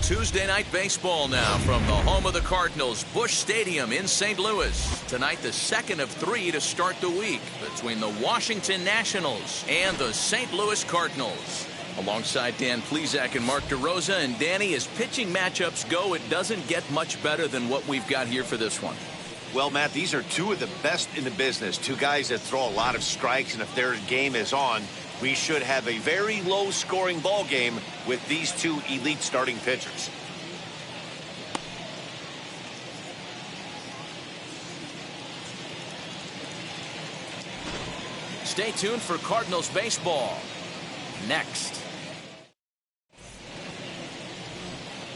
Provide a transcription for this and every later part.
Tuesday night baseball now from the home of the Cardinals, Busch Stadium in St. Louis. Tonight, the second of three to start the week between the Washington Nationals and the St. Louis Cardinals. Alongside Dan Plesac and Mark DeRosa. And Danny, as pitching matchups go, it doesn't get much better than what we've got here for this one. Well, Matt, these are two of the best in the business. Two guys that throw a lot of strikes, and if their game is on, we should have a very low-scoring ball game with these two elite starting pitchers. Stay tuned for Cardinals baseball. Next.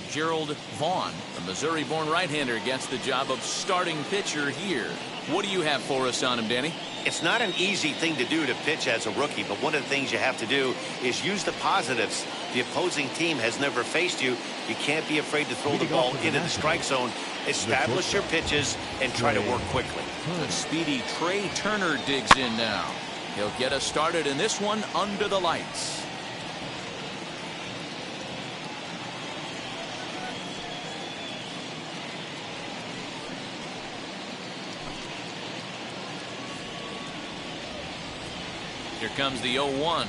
Gerald Vaughn, the Missouri-born right-hander, gets the job of starting pitcher here. What do you have for us on him, Danny? It's not an easy thing to do to pitch as a rookie, but one of the things you have to do is use the positives. The opposing team has never faced you. You can't be afraid to throw the ball into the strike zone. Establish your pitches and try to work quickly. The speedy Trey Turner digs in now. He'll get us started in this one under the lights. Here comes the 0-1.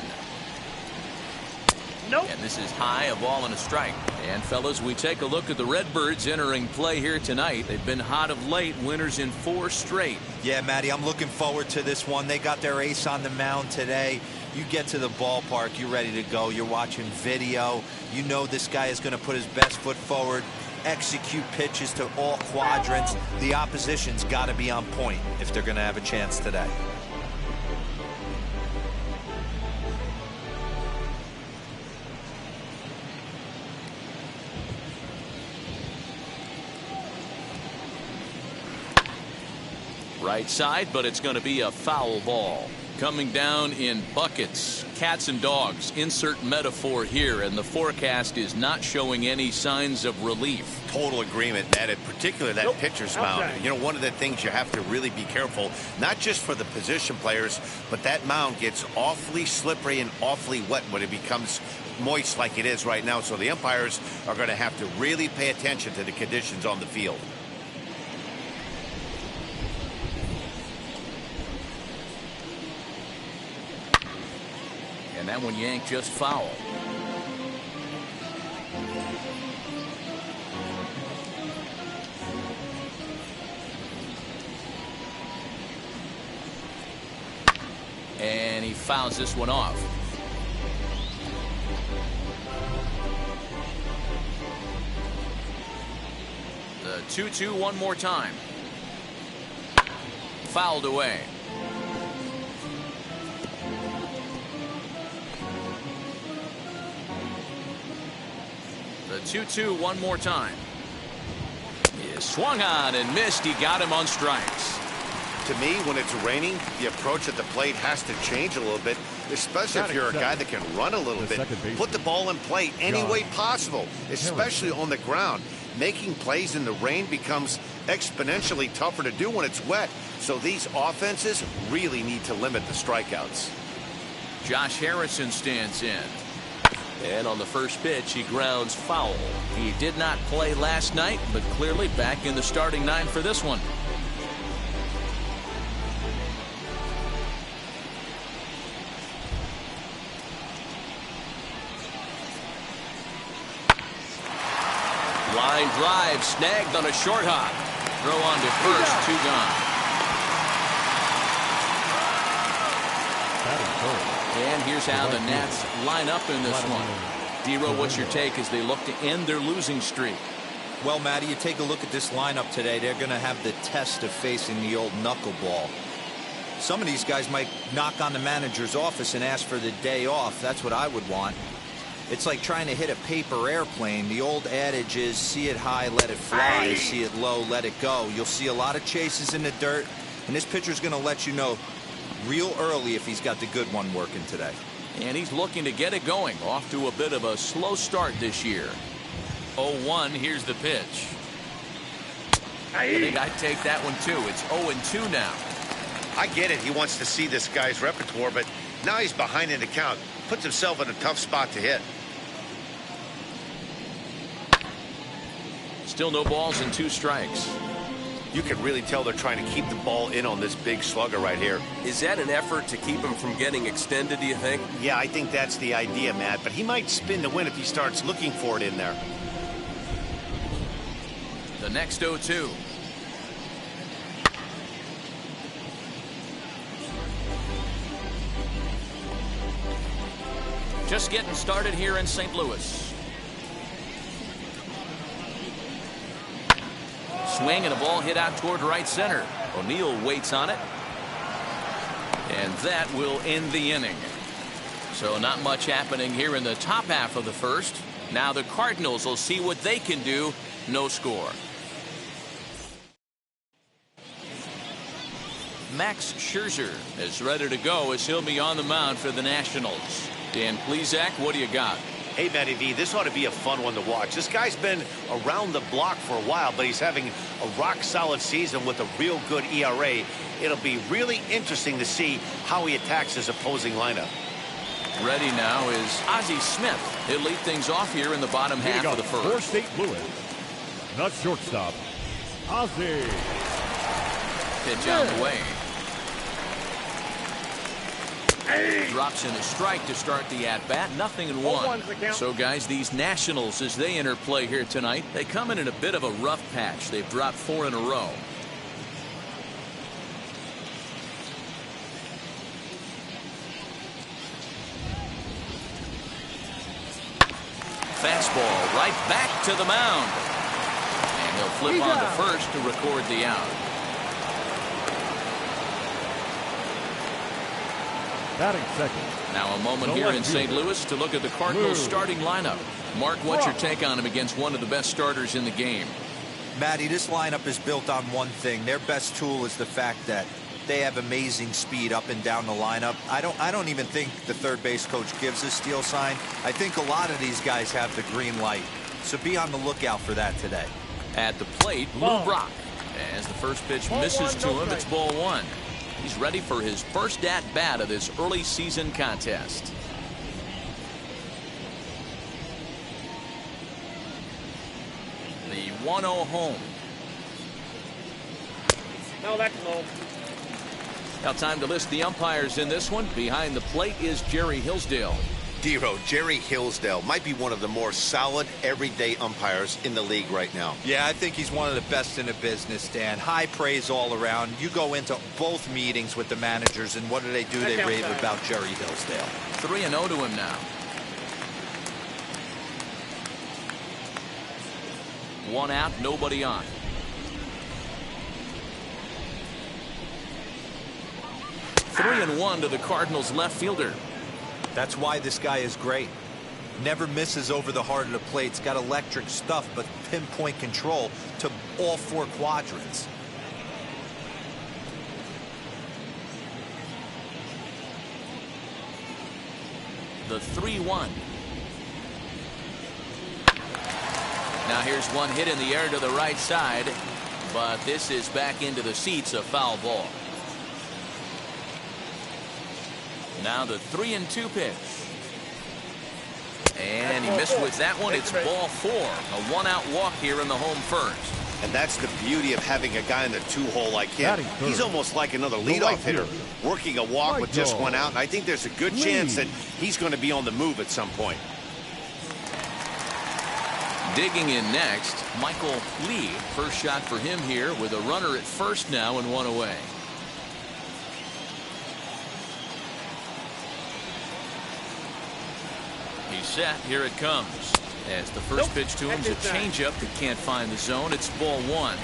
Nope. And this is high, a ball and a strike. And fellas, we take a look at the Redbirds entering play here tonight. They've been hot of late, winners in 4 straight. Yeah, Matty, I'm looking forward to this one. They got their ace on the mound today. You get to the ballpark, you're ready to go. You're watching video. You know this guy is going to put his best foot forward, execute pitches to all quadrants. The opposition's got to be on point if they're going to have a chance today. Right side, but it's going to be a foul ball. Coming down in buckets, cats and dogs. Insert metaphor here, and the forecast is not showing any signs of relief. Total agreement, Matt, in particular that pitcher's mound. You know, one of the things you have to really be careful, not just for the position players, but that mound gets awfully slippery and awfully wet when it becomes moist like it is right now. So the umpires are going to have to really pay attention to the conditions on the field. And that one yanked just foul. And he fouls this one off. The 2-2 one more time. Fouled away. The 2-2 one more time. He is swung on and missed. He got him on strikes. To me, when it's raining, the approach at the plate has to change a little bit, especially if you're a guy that can run a little bit. Put the ball in play any way possible, especially on the ground. Making plays in the rain becomes exponentially tougher to do when it's wet. So these offenses really need to limit the strikeouts. Josh Harrison stands in. And on the first pitch, he grounds foul. He did not play last night, but clearly back in the starting 9 for this one. Line drive snagged on a short hop. Throw on to first, 2 gone. And here's how the Nats line up in this one. D-Row, what's your take as they look to end their losing streak? Well, Matty, you take a look at this lineup today. They're going to have the test of facing the old knuckleball. Some of these guys might knock on the manager's office and ask for the day off. That's what I would want. It's like trying to hit a paper airplane. The old adage is see it high, let it fly. See it low, let it go. You'll see a lot of chases in the dirt, and this pitcher's going to let you know real early if he's got the good one working today. And he's looking to get it going. Off to a bit of a slow start this year. 0-1, here's the pitch. I think I'd take that one too. It's 0-2 now. I get it. He wants to see this guy's repertoire, but now he's behind in the count. Puts himself in a tough spot to hit. Still no balls and 2 strikes. You can really tell they're trying to keep the ball in on this big slugger right here. Is that an effort to keep him from getting extended, do you think? Yeah, I think that's the idea, Matt. But he might spin to win if he starts looking for it in there. The next 0-2. Just getting started here in St. Louis. Swing and a ball hit out toward right center. O'Neill waits on it. And that will end the inning. So not much happening here in the top half of the first. Now the Cardinals will see what they can do. No score. Max Scherzer is ready to go as he'll be on the mound for the Nationals. Dan Plesac, what do you got? Hey, Matty V, this ought to be a fun one to watch. This guy's been around the block for a while, but he's having a rock-solid season with a real good ERA. It'll be really interesting to see how he attacks his opposing lineup. Ready now is Ozzy Smith. He'll lead things off here in the bottom half of the first. For St. Louis, the shortstop, Ozzy. Pitch on the way. Drops in a strike to start the at-bat. 0-1. So, guys, these Nationals, as they enter play here tonight, they come in a bit of a rough patch. They've dropped 4 in a row. Fastball right back to the mound. And he'll flip on to first to record the out. Batting second. Now a moment here in St. Louis to look at the Cardinals starting lineup. Mark, what's your take on him against one of the best starters in the game? Matty, this lineup is built on one thing. Their best tool is the fact that they have amazing speed up and down the lineup. I don't even think the third base coach gives a steal sign. I think a lot of these guys have the green light. So be on the lookout for that today. At the plate, Lou Brock. As the first pitch misses to him, it's ball 1. He's ready for his first at-bat of this early season contest. The 1-0 home. No, that's low. Now time to list the umpires in this one. Behind the plate is Jerry Hillsdale. Dero, Jerry Hillsdale might be one of the more solid everyday umpires in the league right now. Yeah, I think he's one of the best in the business, Dan. High praise all around. You go into both meetings with the managers, and what do? They rave about Jerry Hillsdale. 3-0 to him now. 1 out, nobody on. 3-1 to the Cardinals left fielder. That's why this guy is great. Never misses over the heart of the plate. He's got electric stuff, but pinpoint control to all 4 quadrants. The 3-1. Now here's one hit in the air to the right side, but this is back into the seats, a foul ball. Now the 3-2 pitch. And he missed with that one. It's ball 4. A 1-out walk here in the home first. And that's the beauty of having a guy in the 2-hole like him. He's almost like another leadoff hitter, working a walk with just 1 out. And I think there's a good chance that he's going to be on the move at some point. Digging in next, Michael Lee. First shot for him here with a runner at first now and 1 away. He's set. Here it comes. As the first pitch to him is a changeup that can't find the zone. It's ball 1.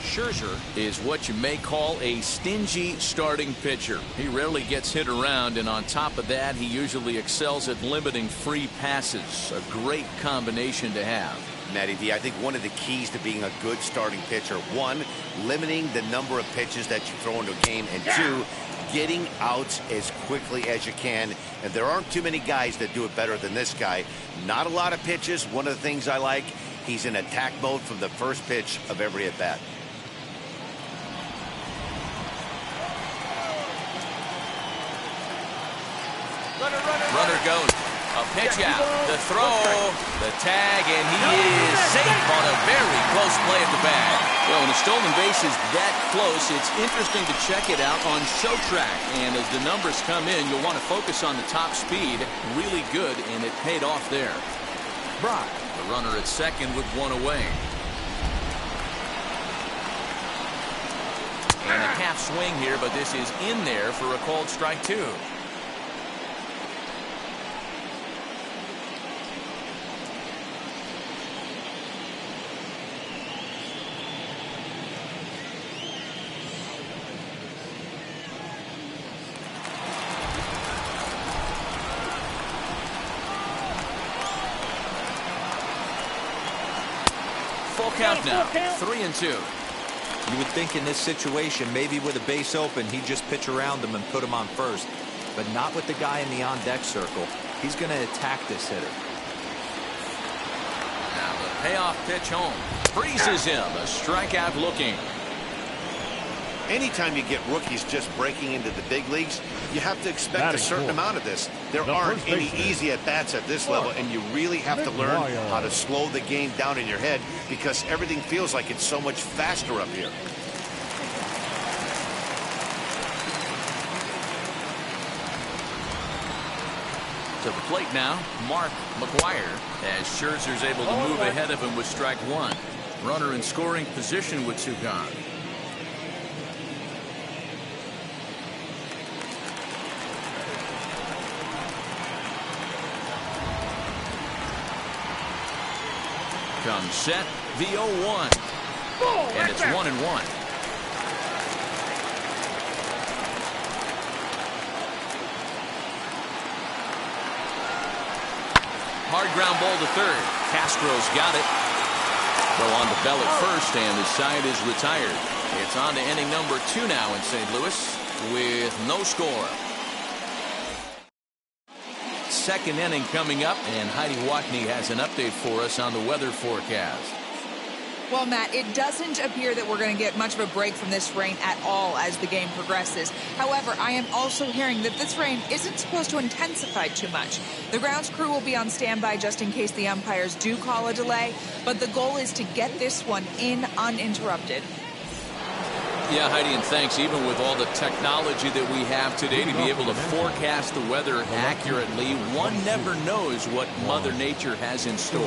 Scherzer is what you may call a stingy starting pitcher. He rarely gets hit around, and on top of that, he usually excels at limiting free passes. A great combination to have. Matty D, I think one of the keys to being a good starting pitcher, 1, limiting the number of pitches that you throw into a game, and 2, getting outs as quickly as you can. And there aren't too many guys that do it better than this guy. Not a lot of pitches. One of the things I like, he's in attack mode from the first pitch of every at bat. Runner goes. A pitch out. The throw, the tag, and he is safe on a very close play at the bag. Well, when a stolen base is that close, it's interesting to check it out on ShowTrack. And as the numbers come in, you'll want to focus on the top speed. Really good, and it paid off there. Brock, the runner at second with one away. And a half swing here, but this is in there for a called strike two. Full count now, 3-2. You would think in this situation, maybe with a base open, he'd just pitch around him and put him on first. But not with the guy in the on-deck circle. He's going to attack this hitter. Now the payoff pitch home. Freezes him. A strikeout looking. Anytime you get rookies just breaking into the big leagues, you have to expect a certain amount of this. There aren't any easy at-bats at this level, and you really have to learn how to slow the game down in your head because everything feels like it's so much faster up here. To the plate now, Mcguire, as Scherzer's able to move ahead of him with strike one. Runner in scoring position with two gone. Comes set, the 0-1. And it's 1-1. Hard ground ball to third. Castro's got it. Throw on to Bell at first, and the side is retired. It's on to inning number 2 now in St. Louis with no score. Second inning coming up, and Heidi Watney has an update for us on the weather forecast. Well, Matt, it doesn't appear that we're going to get much of a break from this rain at all as the game progresses. However, I am also hearing that this rain isn't supposed to intensify too much. The grounds crew will be on standby just in case the umpires do call a delay, but the goal is to get this one in uninterrupted. Yeah, Heidi, and thanks. Even with all the technology that we have today to be able to forecast the weather accurately, one never knows what Mother Nature has in store.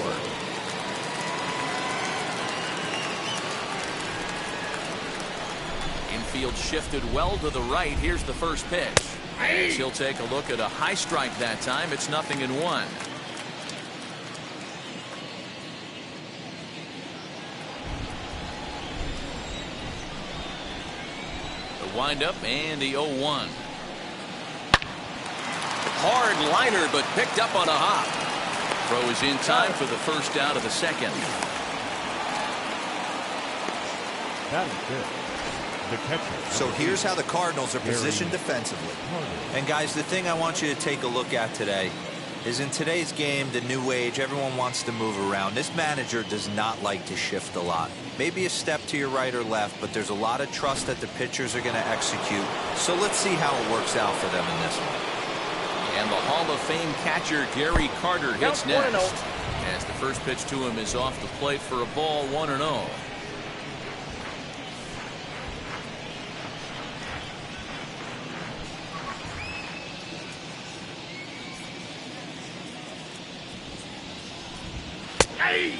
Infield shifted well to the right. Here's the first pitch. As he'll take a look at a high strike that time. It's 0-1. Wind up and the 0-1. Hard liner, but picked up on a hop. Throw is in time for the first out of the second. The catcher. So here's how the Cardinals are positioned defensively. And guys, the thing I want you to take a look at today is in today's game, the new age, everyone wants to move around. This manager does not like to shift a lot. Maybe a step to your right or left, but there's a lot of trust that the pitchers are going to execute. So let's see how it works out for them in this one. And the Hall of Fame catcher Gary Carter hits next. As the first pitch to him is off the plate for a ball, 1-0.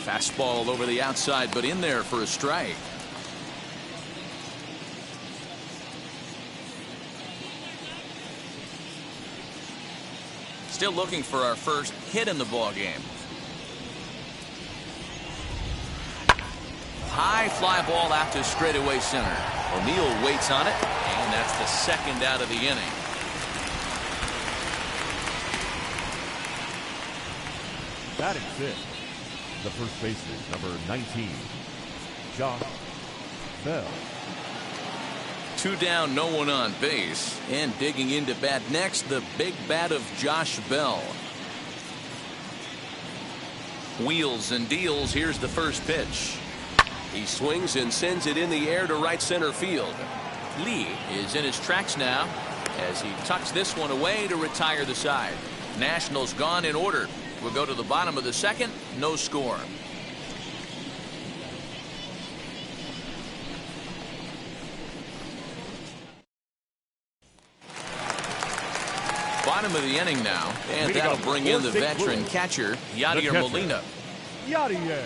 Fastball over the outside, but in there for a strike. Still looking for our first hit in the ball game. High fly ball out to straightaway center. O'Neill waits on it, and that's the second out of the inning. Batting fifth, the first baseman, number 19, Josh Bell. 2 down, no one on base. And digging into bat next, the big bat of Josh Bell. Wheels and deals. Here's the first pitch. He swings and sends it in the air to right center field. Lee is in his tracks now as he tucks this one away to retire the side. Nationals gone in order. We'll go to the bottom of the second. No score. Bottom of the inning now, and that'll bring in the veteran catcher, Vladimir Molina. Vladimir.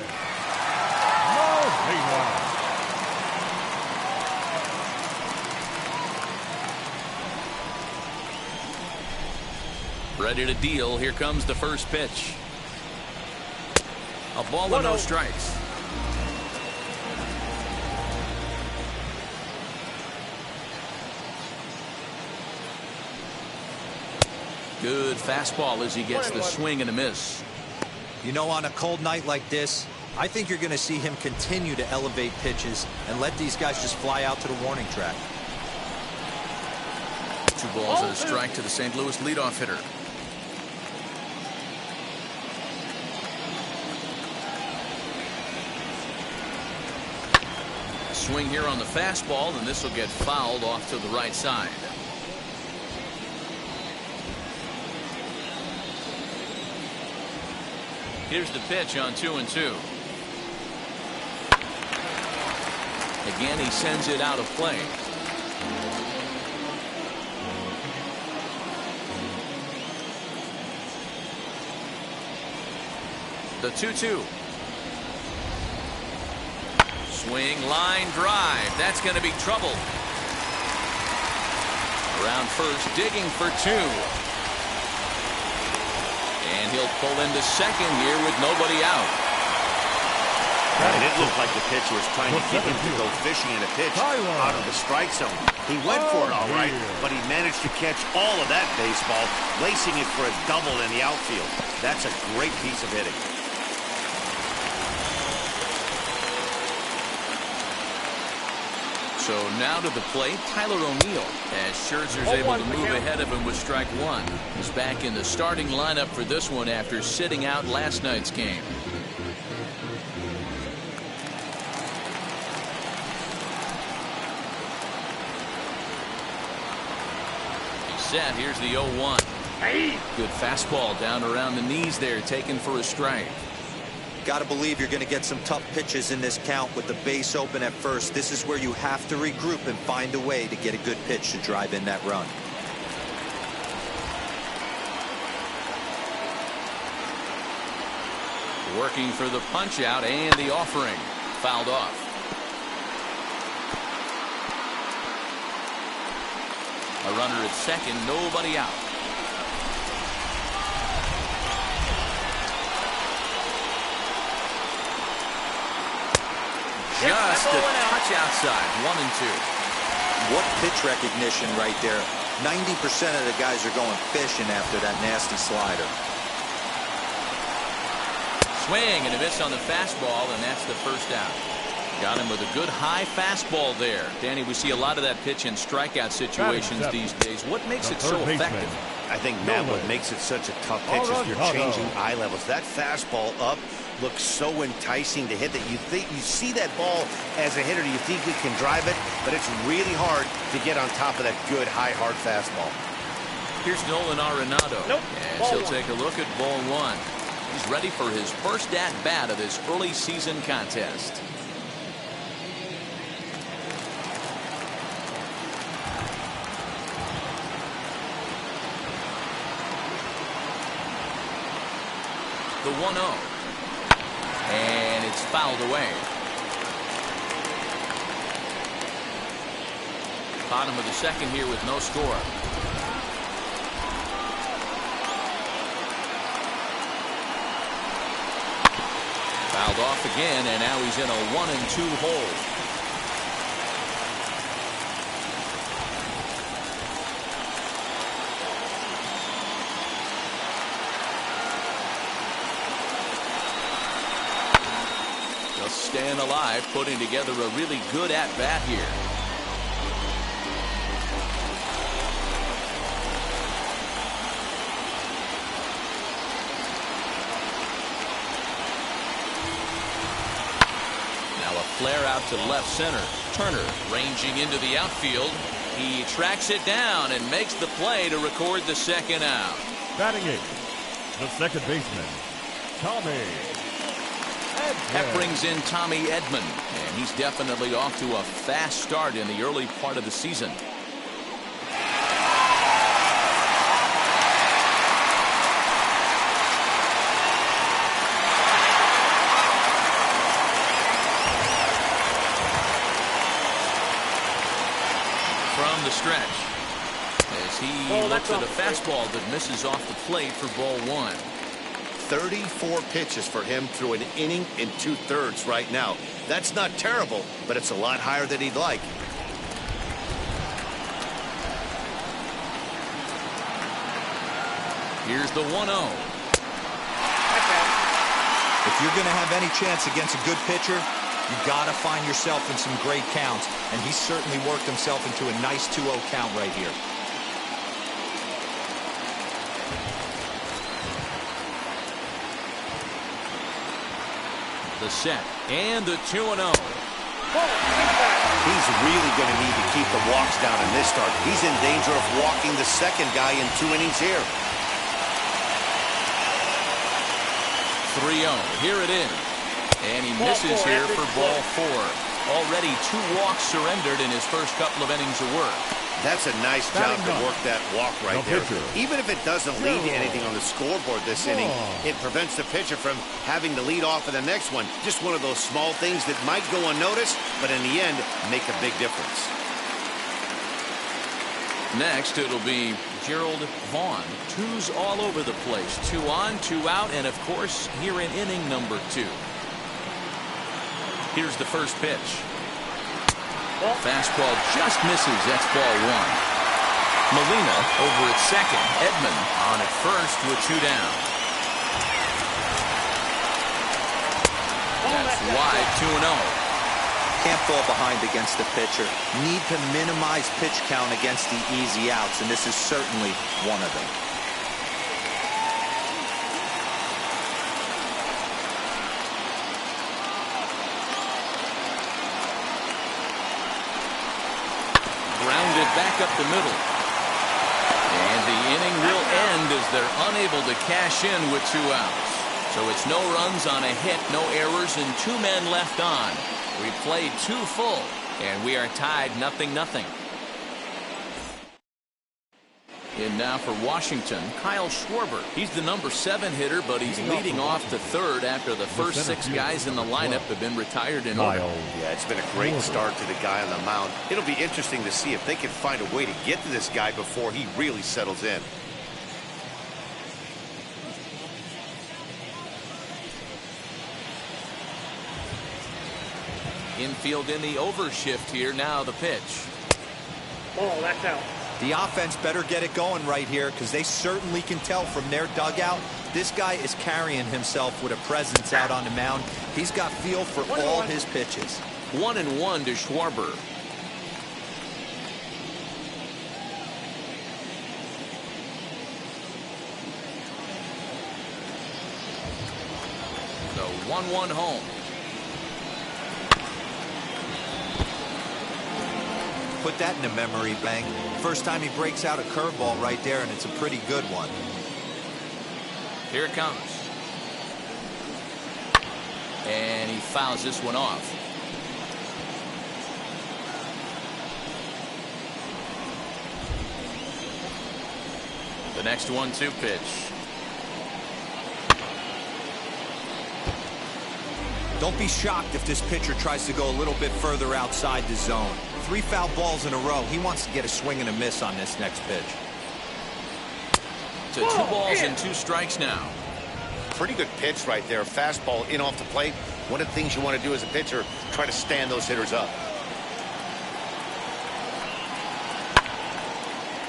Ready to deal. Here comes the first pitch. A ball with no strikes. Good fastball as he gets the swing and a miss. You know, on a cold night like this, I think you're going to see him continue to elevate pitches and let these guys just fly out to the warning track. 2 balls and a strike to the St. Louis leadoff hitter. Swing here on the fastball, and this will get fouled off to the right side. Here's the pitch on 2-2. Again, he sends it out of play. The 2-2. Swing, line drive. That's going to be trouble. Around first, digging for 2. And he'll pull into second here with nobody out. And it looked like the pitcher was trying to get him to go fishing in a pitch out of the strike zone. He went for it all right, but he managed to catch all of that baseball, lacing it for a double in the outfield. That's a great piece of hitting. So now to the plate, Tyler O'Neill, as Scherzer's able to move ahead of him with strike 1. He's back in the starting lineup for this one after sitting out last night's game. He's set. Here's the 0-1. Good fastball down around the knees there, taken for a strike. Got to believe you're going to get some tough pitches in this count with the base open at first. This is where you have to regroup and find a way to get a good pitch to drive in that run. Working for the punch out and the offering. Fouled off. A runner at second, nobody out. Just a touch outside. 1-2. What pitch recognition right there. 90% of the guys are going fishing after that nasty slider. Swing and a miss on the fastball, and that's the first out. Got him with a good high fastball there. Danny, we see a lot of that pitch in strikeout situations these days. What makes it so effective? I think, Matt, what makes it such a tough pitch is you're changing eye levels. That fastball up looks so enticing to hit that you think you see that ball as a hitter, you think you can drive it, but it's really hard to get on top of that good high hard fastball. Here's Nolan Arenado. As he'll take a look at ball 1. He's ready for his first at bat of this early season contest. The 1-0. And it's fouled away. Bottom of the second here with no score. Fouled off again, and now he's in a 1-2 hole. Staying alive, putting together a really good at-bat here. Now a flare out to left center. Turner ranging into the outfield. He tracks it down and makes the play to record the second out. Batting eighth, the second baseman, Tommy Edman. That brings in Tommy Edman, and he's definitely off to a fast start in the early part of the season. From the stretch, as he looks at a fastball that misses off the plate for ball one. 34 pitches for him through an inning and 2/3 right now. That's not terrible, but it's a lot higher than he'd like. Here's the 1-0. If you're going to have any chance against a good pitcher, you got to find yourself in some great counts, and he certainly worked himself into a nice 2-0 count right here. The set and the 2-0. He's really going to need to keep the walks down in this start. He's in danger of walking the second guy in 2 innings here. 3-0. Here it is. And he misses here for ball four. Already 2 walks surrendered in his first couple of innings of work. That's a nice job to work that walk right there. Even if it doesn't lead to anything on the scoreboard this inning, it prevents the pitcher from having to lead off in the next one. Just one of those small things that might go unnoticed, but in the end, make a big difference. Next, it'll be Gerald Vaughn. 2s all over the place. 2 on, 2 out, and of course, here in inning number 2. Here's the first pitch. Fastball just misses. That's ball 1. Molina over at second. Edman on at first with 2 down. That's wide, 2-0. Can't fall behind against the pitcher. Need to minimize pitch count against the easy outs, and this is certainly one of them. Grounded back up the middle. And the inning will end as they're unable to cash in with 2 outs. So it's no runs on a hit, no errors, and 2 men left on. We played 2 full, and we are tied 0-0. In now for Washington, Kyle Schwarber. He's the number 7 hitter, but he's leading off the third after the first 6 guys in the lineup have been retired in order. Yeah, it's been a great start to the guy on the mound. It'll be interesting to see if they can find a way to get to this guy before he really settles in. Infield in the overshift here. Now the pitch. Ball, that's out. The offense better get it going right here, because they certainly can tell from their dugout this guy is carrying himself with a presence out on the mound. He's got feel for all his pitches. 1-1 to Schwarber. The 1-1 home. Put that in a memory bank. First time he breaks out a curveball right there, and it's a pretty good one. Here it comes. And he fouls this one off. The next 1-2 pitch. Don't be shocked if this pitcher tries to go a little bit further outside the zone. 3 foul balls in a row. He wants to get a swing and a miss on this next pitch. To 2 balls and 2 strikes now. Pretty good pitch right there. Fastball in off the plate. One of the things you want to do as a pitcher, try to stand those hitters up.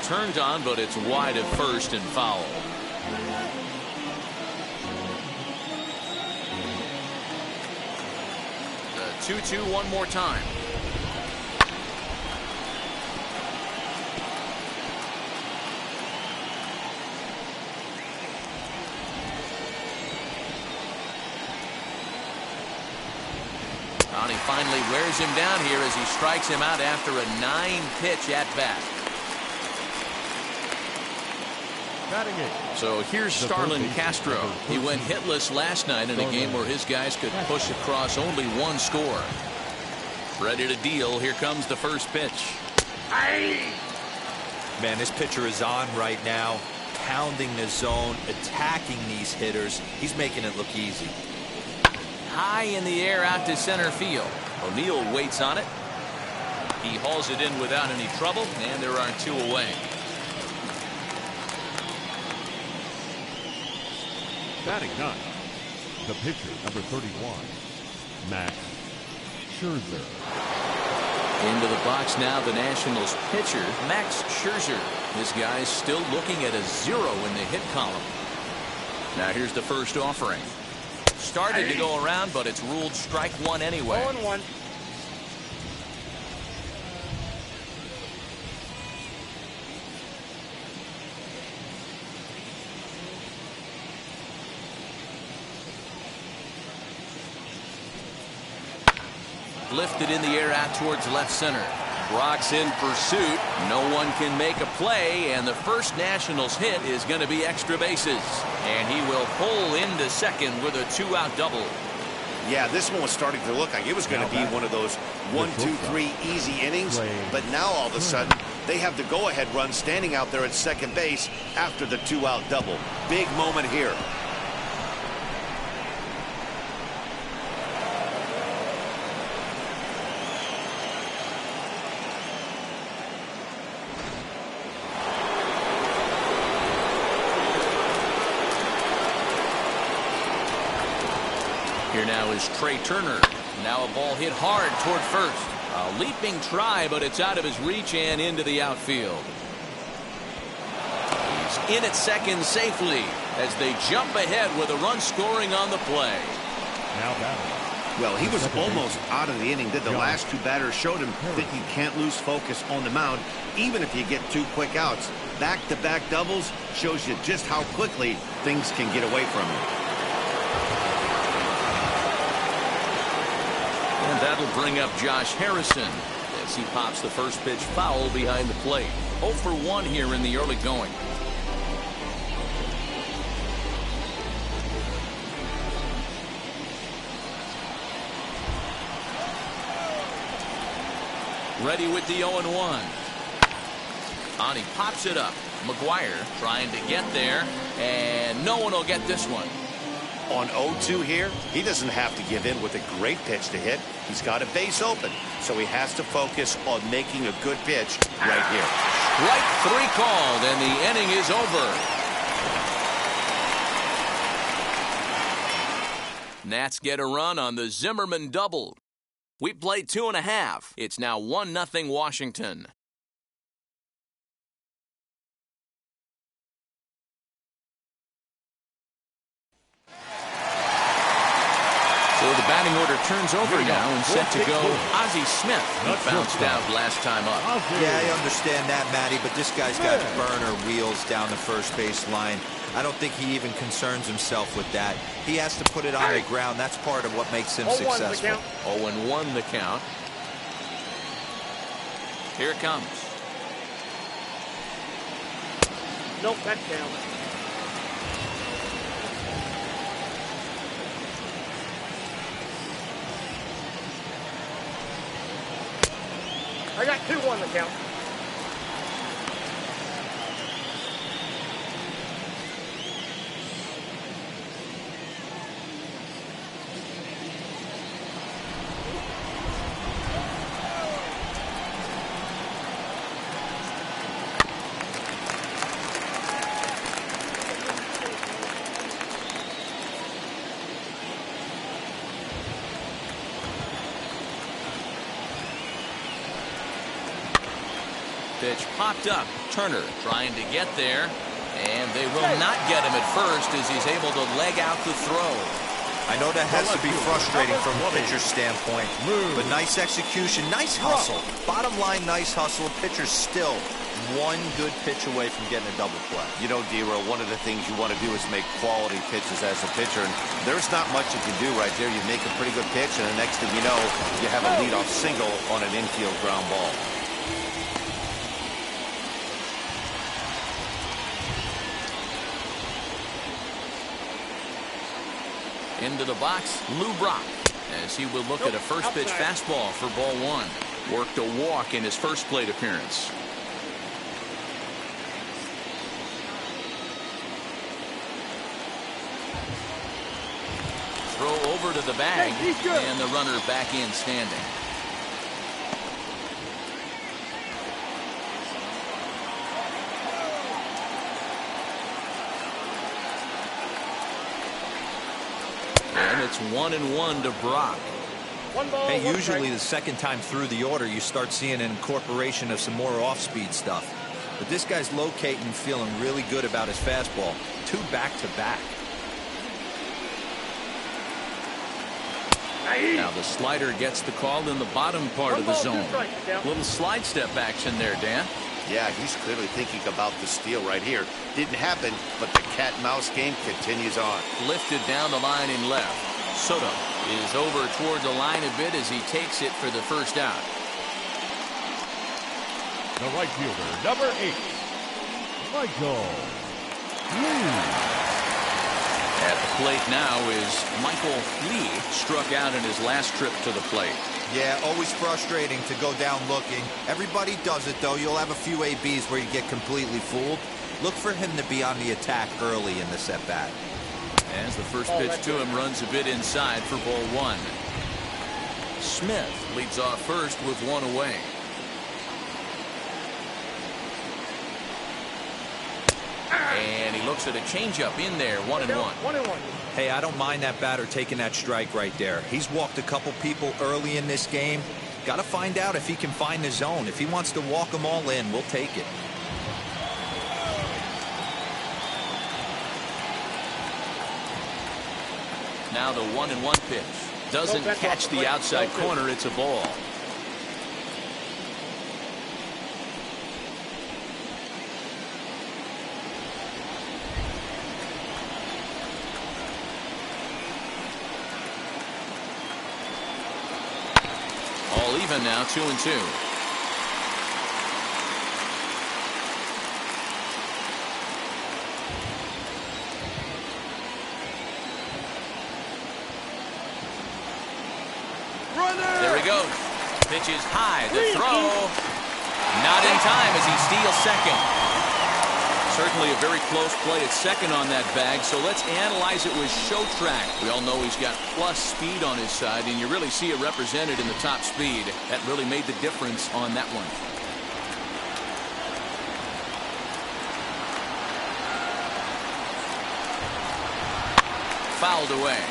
Turned on, but it's wide at first and foul. The 2-2 one more time. And he finally wears him down here as he strikes him out after a 9-pitch at bat. So here's Starlin Castro. He went hitless last night in a game where his guys could push across only one score. Ready to deal. Here comes the first pitch. Man, this pitcher is on right now, pounding the zone, attacking these hitters. He's making it look easy. High in the air out to center field. O'Neill waits on it. He hauls it in without any trouble, and there are two away. Batting ninth, the pitcher, number 31, Max Scherzer. Into the box now, the Nationals pitcher, Max Scherzer. This guy's still looking at a 0 in the hit column. Now here's the first offering. Started to go around, but it's ruled strike one anyway. 0-1. Lifted in the air out towards left center. Brock's in pursuit. No one can make a play, and the first Nationals hit is going to be extra bases. And he will pull into second with a 2-out double. Yeah, this one was starting to look like it was going to be one of those 1, 2, 3 easy innings. But now all of a sudden, they have the go-ahead run standing out there at second base after the 2-out double. Big moment here. Here now is Trey Turner. Now a ball hit hard toward first. A leaping try, but it's out of his reach and into the outfield. He's in at second safely as they jump ahead with a run scoring on the play. Now batting. Well, he was almost out of the inning. The last two batters showed him that you can't lose focus on the mound, even if you get 2 quick outs. Back-to-back doubles shows you just how quickly things can get away from you. And that'll bring up Josh Harrison as he pops the first pitch foul behind the plate. 0 for 1 here in the early going. Ready with the 0-1. On he pops it up. Mcguire trying to get there, and no one will get this one. On 0-2 here, he doesn't have to give in with a great pitch to hit. He's got a base open, so he has to focus on making a good pitch right here. Strike 3 called, and the inning is over. Nats get a run on the Zimmerman double. We played 2.5. It's now 1-0 Washington. So the batting order turns over now and set to go Ozzy Smith, who bounced out last time up. Yeah, I understand that, Matty, but this guy's got burner wheels down the first base line. I don't think he even concerns himself with that. He has to put it on the ground. That's part of what makes him successful. 0-1 the count. Here it comes. Nope, that's down. I got 2-1 the count. Pitch popped up. Turner trying to get there, and they will not get him at first as he's able to leg out the throw. I know that has to be frustrating from a pitcher's standpoint, but nice execution, nice hustle. Bottom line, nice hustle. Pitcher's still one good pitch away from getting a double play. You know, D-Row, one of the things you want to do is make quality pitches as a pitcher, and there's not much you can do right there. You make a pretty good pitch, and the next thing you know, you have a leadoff single on an infield ground ball. Into the box, Lou Brock, as he will look at a first pitch fastball for ball one. Worked a walk in his first plate appearance. Throw over to the bag, and the runner back in standing. And it's 1-1 to Brock. Hey, usually the second time through the order, you start seeing an incorporation of some more off-speed stuff. But this guy's locating, feeling really good about his fastball. 2 back-to-back. Now the slider gets the call in the bottom part of the zone. Little slide step action there, Dan. Yeah, he's clearly thinking about the steal right here. Didn't happen, but the cat-mouse game continues on. Lifted down the line in left. Soto is over toward the line a bit as he takes it for the first out. The right fielder, number 8, Michael Lee. At the plate now is Michael Lee, struck out in his last trip to the plate. Yeah, always frustrating to go down looking. Everybody does it, though. You'll have a few ABs where you get completely fooled. Look for him to be on the attack early in the at-bat. As the first pitch to him runs a bit inside for ball one. Smith leads off first with 1 away. And he looks at a changeup in there, 1-1. 1-1. Hey, I don't mind that batter taking that strike right there. He's walked a couple people early in this game. Got to find out if he can find the zone. If he wants to walk them all in, we'll take it. Now the 1-1 pitch. Doesn't catch the outside corner. It's a ball. All even now, 2-2. There he goes. Pitch is high. The throw. Not in time as he steals second. Certainly a very close play at second on that bag, so let's analyze it with show track. We all know he's got plus speed on his side, and you really see it represented in the top speed. That really made the difference on that one. Fouled away.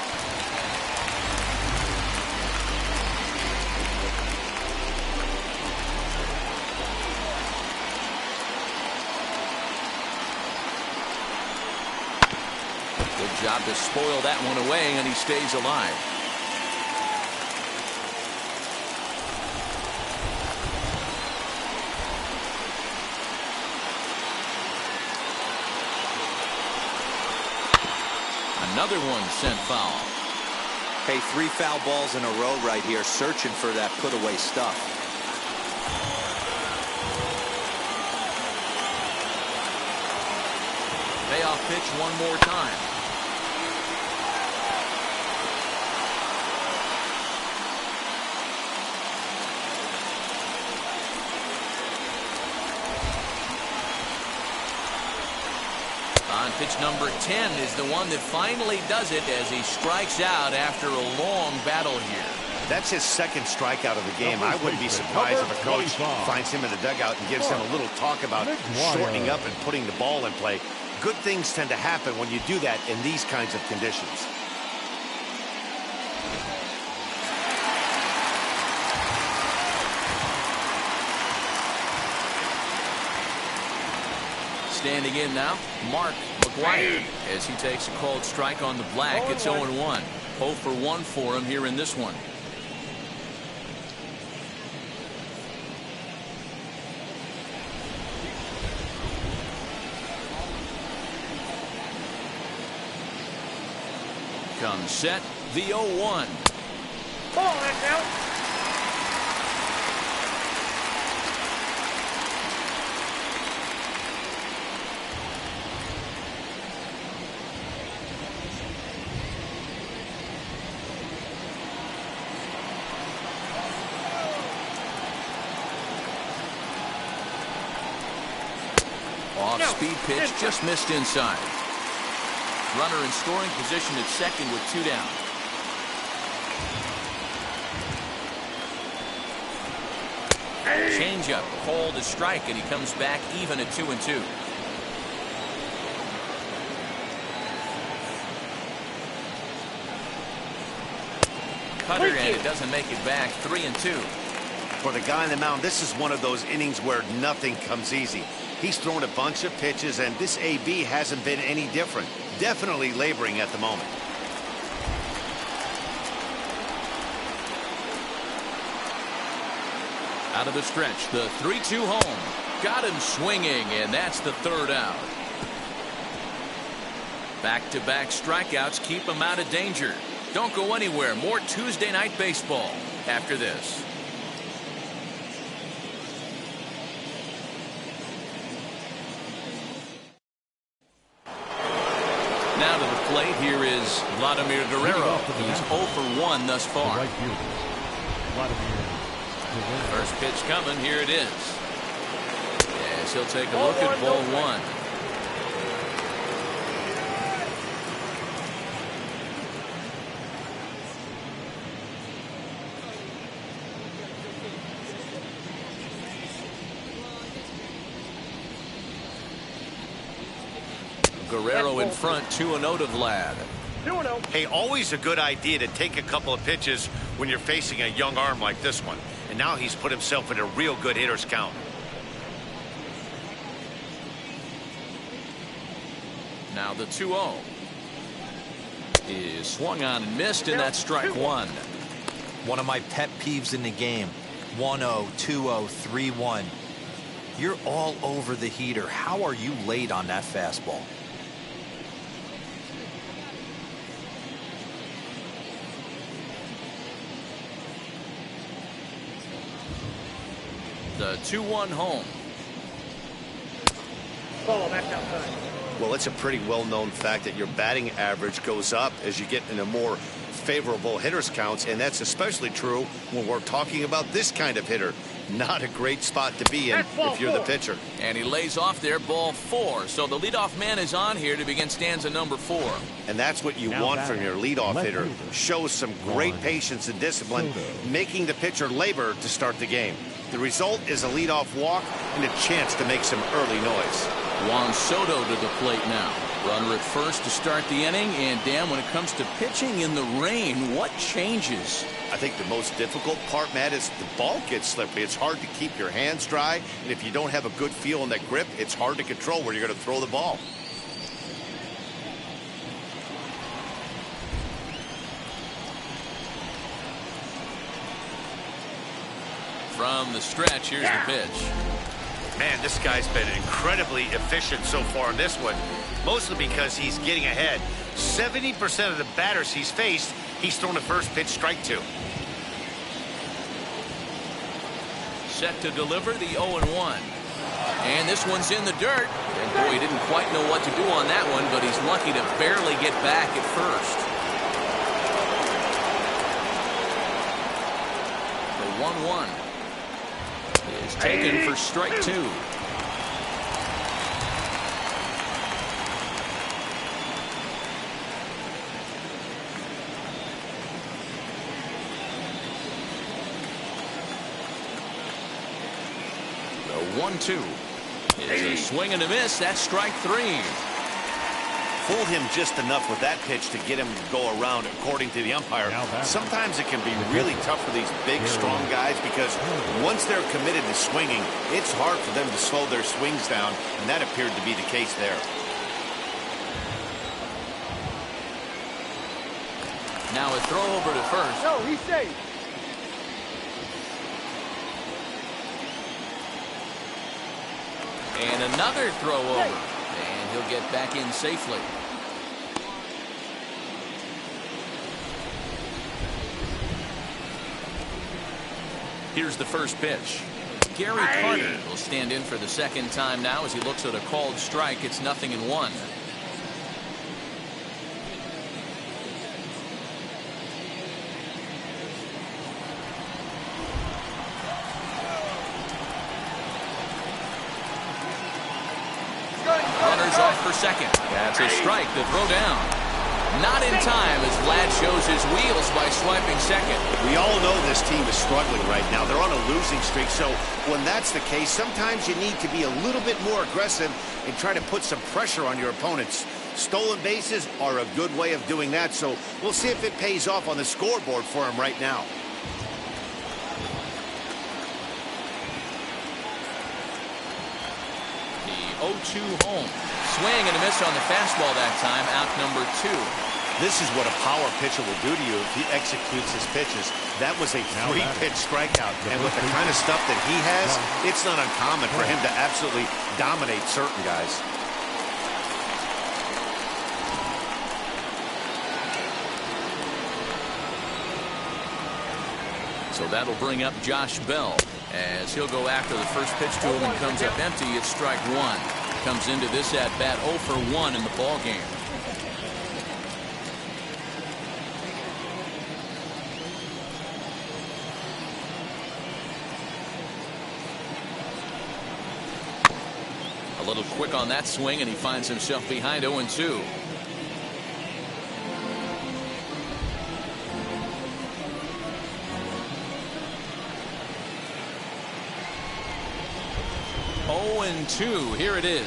Good job to spoil that one away, and he stays alive. Another one sent foul. Hey, 3 foul balls in a row right here, searching for that put-away stuff. Payoff pitch one more time. On pitch number 10 is the one that finally does it as he strikes out after a long battle here. That's his second strikeout of the game. I wouldn't be surprised if a coach finds him in the dugout and gives him a little talk about shortening up and putting the ball in play. Good things tend to happen when you do that in these kinds of conditions. Standing in now, Mcguire, as he takes a called strike on the black. It's 0-1. 0 for 1 for him here in this one. Comes set, the 0-1. Ball, that's out. off-speed pitch just missed inside. Runner in scoring position at second with 2 down. Changeup called a strike, and he comes back even at 2-2. Cutter, and it doesn't make it back. 3-2. For the guy on the mound, this is one of those innings where nothing comes easy. He's thrown a bunch of pitches, and this AB hasn't been any different. Definitely laboring at the moment. Out of the stretch, the 3-2 home. Got him swinging, and that's the 3rd out. Back-to-back strikeouts keep him out of danger. Don't go anywhere. More Tuesday Night Baseball after this. Now to the plate, here is Vladimir Guerrero. He's 0 for 1 thus far. Right fielder, Vladimir Guerrero. First pitch coming. Here it is. Yes, he'll take a look at ball 1. Guerrero in front, 2-0 to Vlad. 2-0. Hey, always a good idea to take a couple of pitches when you're facing a young arm like this one. And now he's put himself in a real good hitter's count. Now the 2-0 is swung on and missed, and that's strike 1. One of my pet peeves in the game. 1-0, 2-0, 3-1. You're all over the heater. How are you late on that fastball? The 2-1 home. Ball back outside. Well, it's a pretty well-known fact that your batting average goes up as you get in a more favorable hitter's counts, and that's especially true when we're talking about this kind of hitter. Not a great spot to be in if you're the pitcher. And he lays off there, ball 4. So the leadoff man is on here to begin stanza number 4. And that's what you want from your leadoff hitter. Shows some great patience and discipline, making the pitcher labor to start the game. The result is a leadoff walk and a chance to make some early noise. Juan Soto to the plate now. Runner at first to start the inning. And Dan, when it comes to pitching in the rain, what changes? I think the most difficult part, Matt, is the ball gets slippery. It's hard to keep your hands dry, and if you don't have a good feel in that grip, it's hard to control where you're going to throw the ball. From the stretch, here's the pitch. Man, this guy's been incredibly efficient so far in this one, mostly because he's getting ahead. 70% of the batters he's faced, he's thrown a first pitch strike to. Set to deliver the 0-1. And this one's in the dirt. And boy, he didn't quite know what to do on that one, but he's lucky to barely get back at first. The 1-1 is taken for strike 2. The 1-2 is a swing and a miss. That's strike 3. Fooled him just enough with that pitch to get him to go around, according to the umpire. Sometimes it can be really tough for these big, strong guys because once they're committed to swinging, it's hard for them to slow their swings down, and that appeared to be the case there. Now a throw over to first. No, he's safe. And another throw over. And he'll get back in safely. Here's the first pitch. Gary Carter will stand in for the second time now as he looks at a called strike. It's 0-1. for second. That's a strike to throw down. Not in time as Vlad shows his wheels by swiping second. We all know this team is struggling right now. They're on a losing streak, so when that's the case, sometimes you need to be a little bit more aggressive and try to put some pressure on your opponents. Stolen bases are a good way of doing that, so we'll see if it pays off on the scoreboard for him right now. The 0-2 home. Swing and a miss on the fastball that time, out number 2. This is what a power pitcher will do to you if he executes his pitches. That was a 3-pitch strikeout, and with the kind of stuff that he has, it's not uncommon for him to absolutely dominate certain guys. So that'll bring up Josh Bell as he'll go after the first pitch to him and comes up empty. It's strike 1. Comes into this at bat 0 for 1 in the ball game. A little quick on that swing, and he finds himself behind 0-2. And 2. Here it is.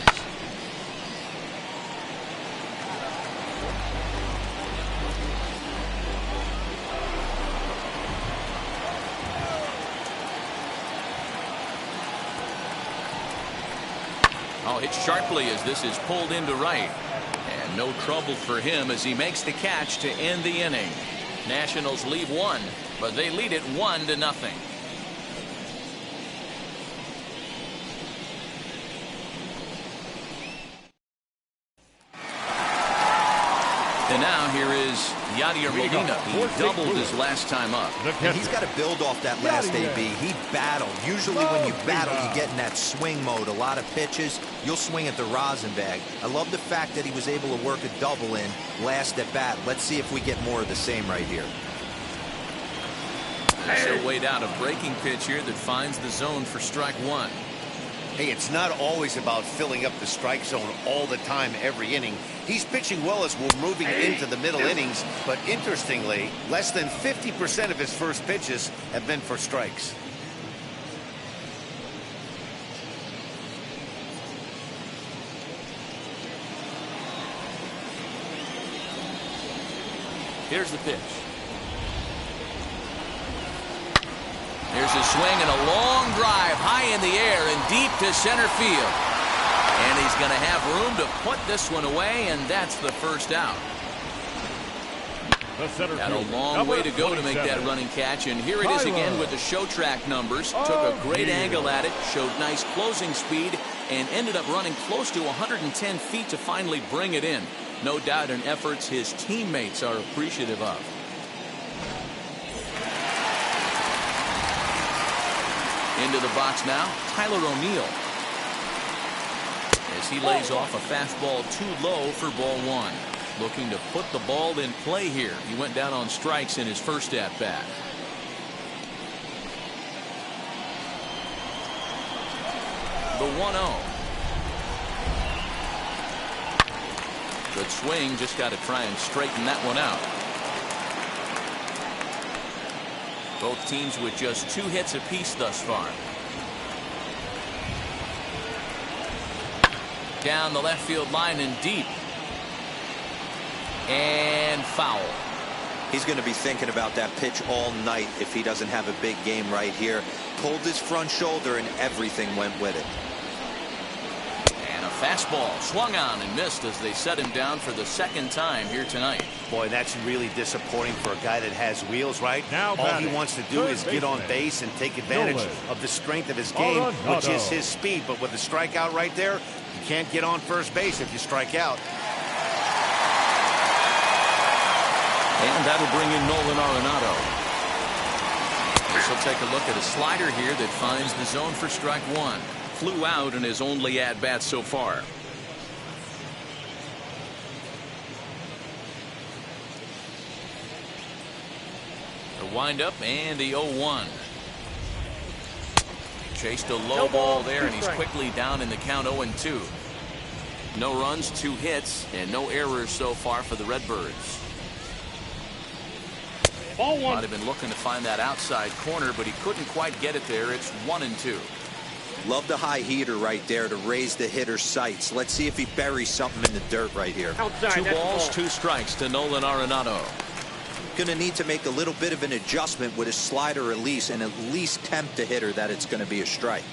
Oh, hit sharply as this is pulled into right. And no trouble for him as he makes the catch to end the inning. Nationals leave 1, but they lead it 1-0. And now here is Yadier Molina. He doubled his last time up. And he's got to build off that last AB. He battled. Usually when you battle, you get in that swing mode. A lot of pitches, you'll swing at the rosin bag. I love the fact that he was able to work a double in last at bat. Let's see if we get more of the same right here. So weighed out a breaking pitch here that finds the zone for strike 1. Hey, it's not always about filling up the strike zone all the time, every inning. He's pitching well as we're moving into the middle innings, but interestingly, less than 50% of his first pitches have been for strikes. Here's the pitch. Here's a swing and a long drive high in the air and deep to center field. And he's going to have room to put this one away, and that's the first out. Had a long way to go to make that running catch, and here it is again with the show track numbers. Took a great angle at it, showed nice closing speed, and ended up running close to 110 feet to finally bring it in. No doubt in efforts his teammates are appreciative of. Into the box now, Tyler O'Neill. As he lays off a fastball too low for ball 1. Looking to put the ball in play here. He went down on strikes in his first at-bat. The 1-0. Good swing, just got to try and straighten that one out. Both teams with just 2 hits apiece thus far. Down the left field line and deep. And foul. He's going to be thinking about that pitch all night if he doesn't have a big game right here. Pulled his front shoulder and everything went with it. And a fastball swung on and missed as they set him down for the second time here tonight. Boy, that's really disappointing for a guy that has wheels, right? Now all he wants to do is get on base and take advantage of the strength of his game, which is his speed. But with the strikeout right there, you can't get on first base if you strike out. And that'll bring in Nolan Arenado. This will take a look at a slider here that finds the zone for strike 1. Flew out in his only at-bat so far. The windup and the 0-1. Chased a low ball there, and he's quickly down in the count 0-2. No runs, 2 hits, and no errors so far for the Redbirds. Ball 1. Might have been looking to find that outside corner, but he couldn't quite get it there. It's 1-2. Love the high heater right there to raise the hitter's sights. Let's see if he buries something in the dirt right here. Outside. 2 That's balls, ball. 2 strikes to Nolan Arenado. Going to need to make a little bit of an adjustment with his slider release and at least tempt the hitter that it's going to be a strike.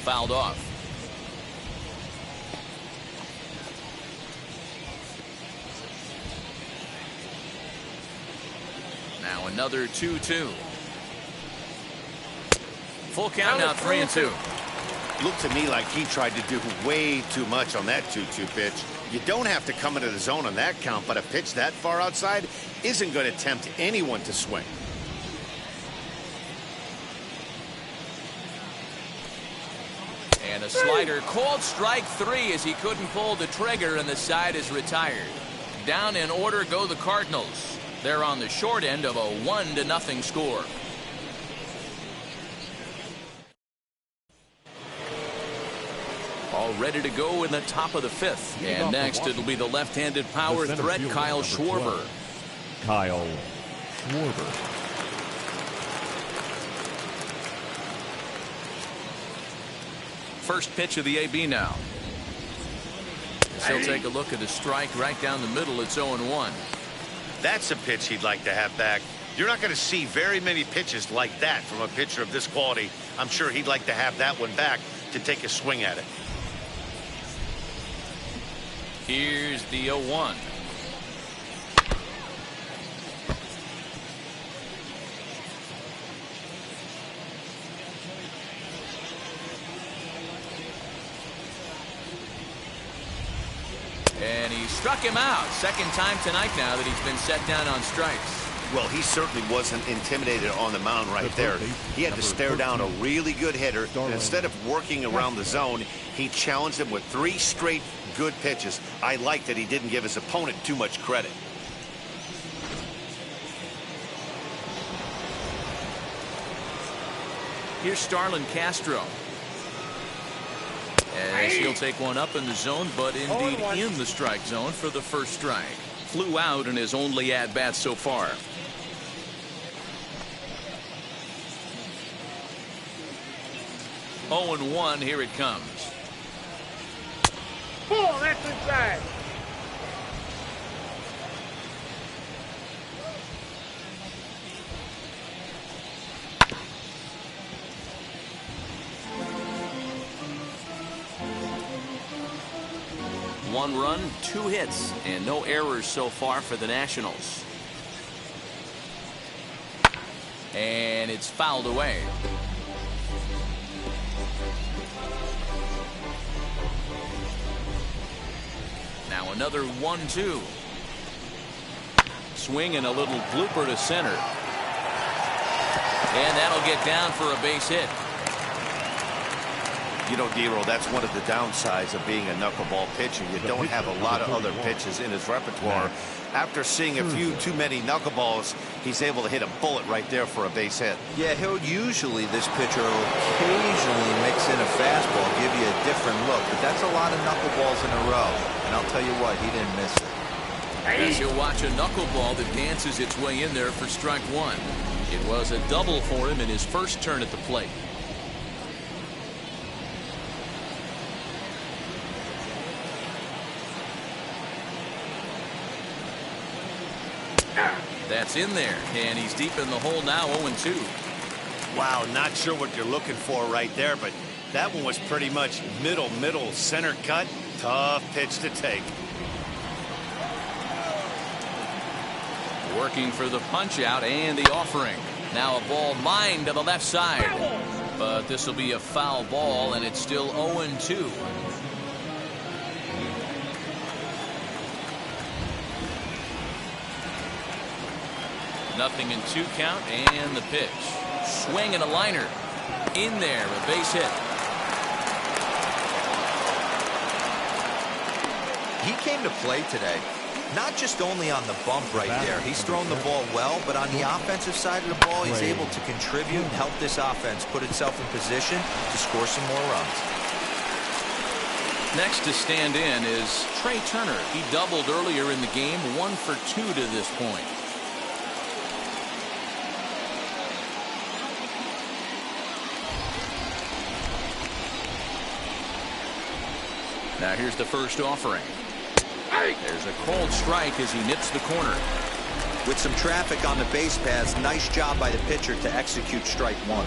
Fouled off. Now another 2-2. Full count now, 3-2. Looked to me like he tried to do way too much on that 2-2 pitch. You don't have to come into the zone on that count, but a pitch that far outside isn't going to tempt anyone to swing. And a slider called strike 3 as he couldn't pull the trigger, and the side is retired. Down in order go the Cardinals. They're on the short end of a 1-0 score. All ready to go in the top of the 5th. And next it'll be the left-handed power threat, Kyle Schwarber. Kyle Schwarber. First pitch of the AB now. He'll take a look at the strike right down the middle. It's 0-1. That's a pitch he'd like to have back. You're not going to see very many pitches like that from a pitcher of this quality. I'm sure he'd like to have that one back to take a swing at it. Here's the 0-1. And he struck him out. Second time tonight now that he's been set down on strikes. Well, he certainly wasn't intimidated on the mound right there. He had to stare down a really good hitter, and instead of working around the zone, he challenged him with 3 straight good pitches. I like that he didn't give his opponent too much credit. Here's Starlin Castro. As he'll take one up in the zone, but indeed in the strike zone for the first strike. Flew out in his only at-bat so far. Oh, 0-1, here it comes. Ball, that's inside. One run, 2 hits, and no errors so far for the Nationals. And it's fouled away. Now another 1-2. Swing and a little blooper to center. And that'll get down for a base hit. You know, Dero, that's one of the downsides of being a knuckleball pitcher. You don't have a lot of other pitches in his repertoire. After seeing a few too many knuckleballs, he's able to hit a bullet right there for a base hit. Yeah, this pitcher will occasionally mix in a fastball, give you a different look, but that's a lot of knuckleballs in a row. And I'll tell you what, he didn't miss it. As you'll watch a knuckleball that dances its way in there for strike 1. It was a double for him in his first turn at the plate. That's in there, and he's deep in the hole now, 0-2. Wow, not sure what you're looking for right there, but that one was pretty much middle, center cut. Tough pitch to take. Working for the punch out and the offering. Now a ball lined to the left side. But this will be a foul ball, and it's still 0-2. Nothing in 2 count, and the pitch. Swing and a liner. In there, a base hit. He came to play today, not just only on the bump right there. He's thrown the ball well, but on the offensive side of the ball, he's able to contribute and help this offense put itself in position to score some more runs. Next to stand in is Trey Turner. He doubled earlier in the game, 1 for 2 to this point. Now here's the first offering. There's a cold strike as he nips the corner. With some traffic on the base paths, nice job by the pitcher to execute strike one.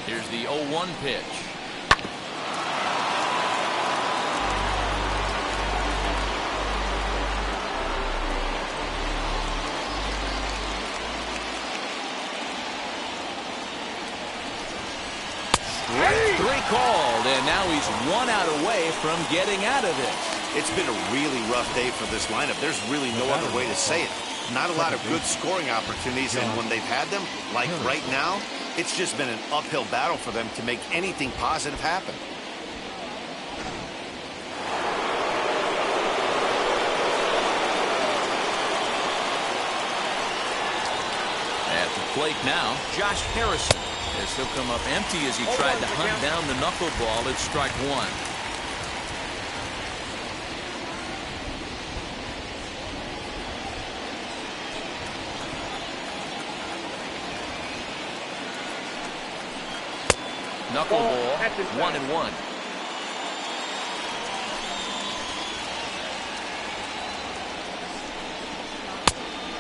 Here's the 0-1 pitch. Three called, and now he's 1 out away from getting out of this. It's been a really rough day for this lineup. There's really no other way to say it. Not a lot of good scoring opportunities, and when they've had them, like right now, it's just been an uphill battle for them to make anything positive happen. At the plate now, Josh Harrison. As he'll come up empty as he tried to hunt down the knuckleball at strike one. Knuckleball, 1-1.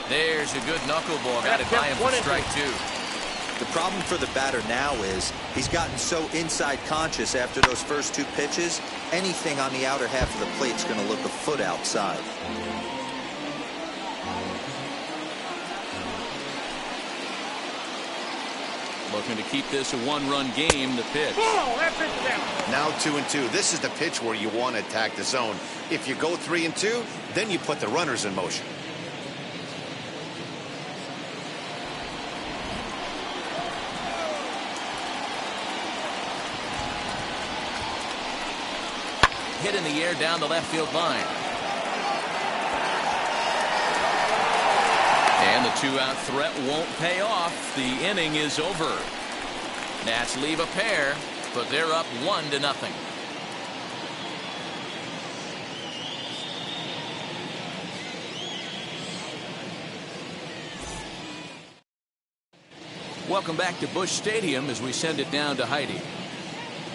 There's a good knuckleball. Got it by him for strike two. The problem for the batter now is he's gotten so inside conscious after those first 2 pitches. Anything on the outer half of the plate is going to look a foot outside. Looking to keep this a 1-run game. The pitch. Now 2-2. This is the pitch where you want to attack the zone. If you go 3-2, then you put the runners in motion. Hit in the air down the left field line. And the 2-out threat won't pay off. The inning is over. Nats leave a pair, but they're up 1-0. Welcome back to Busch Stadium as we send it down to Heidi.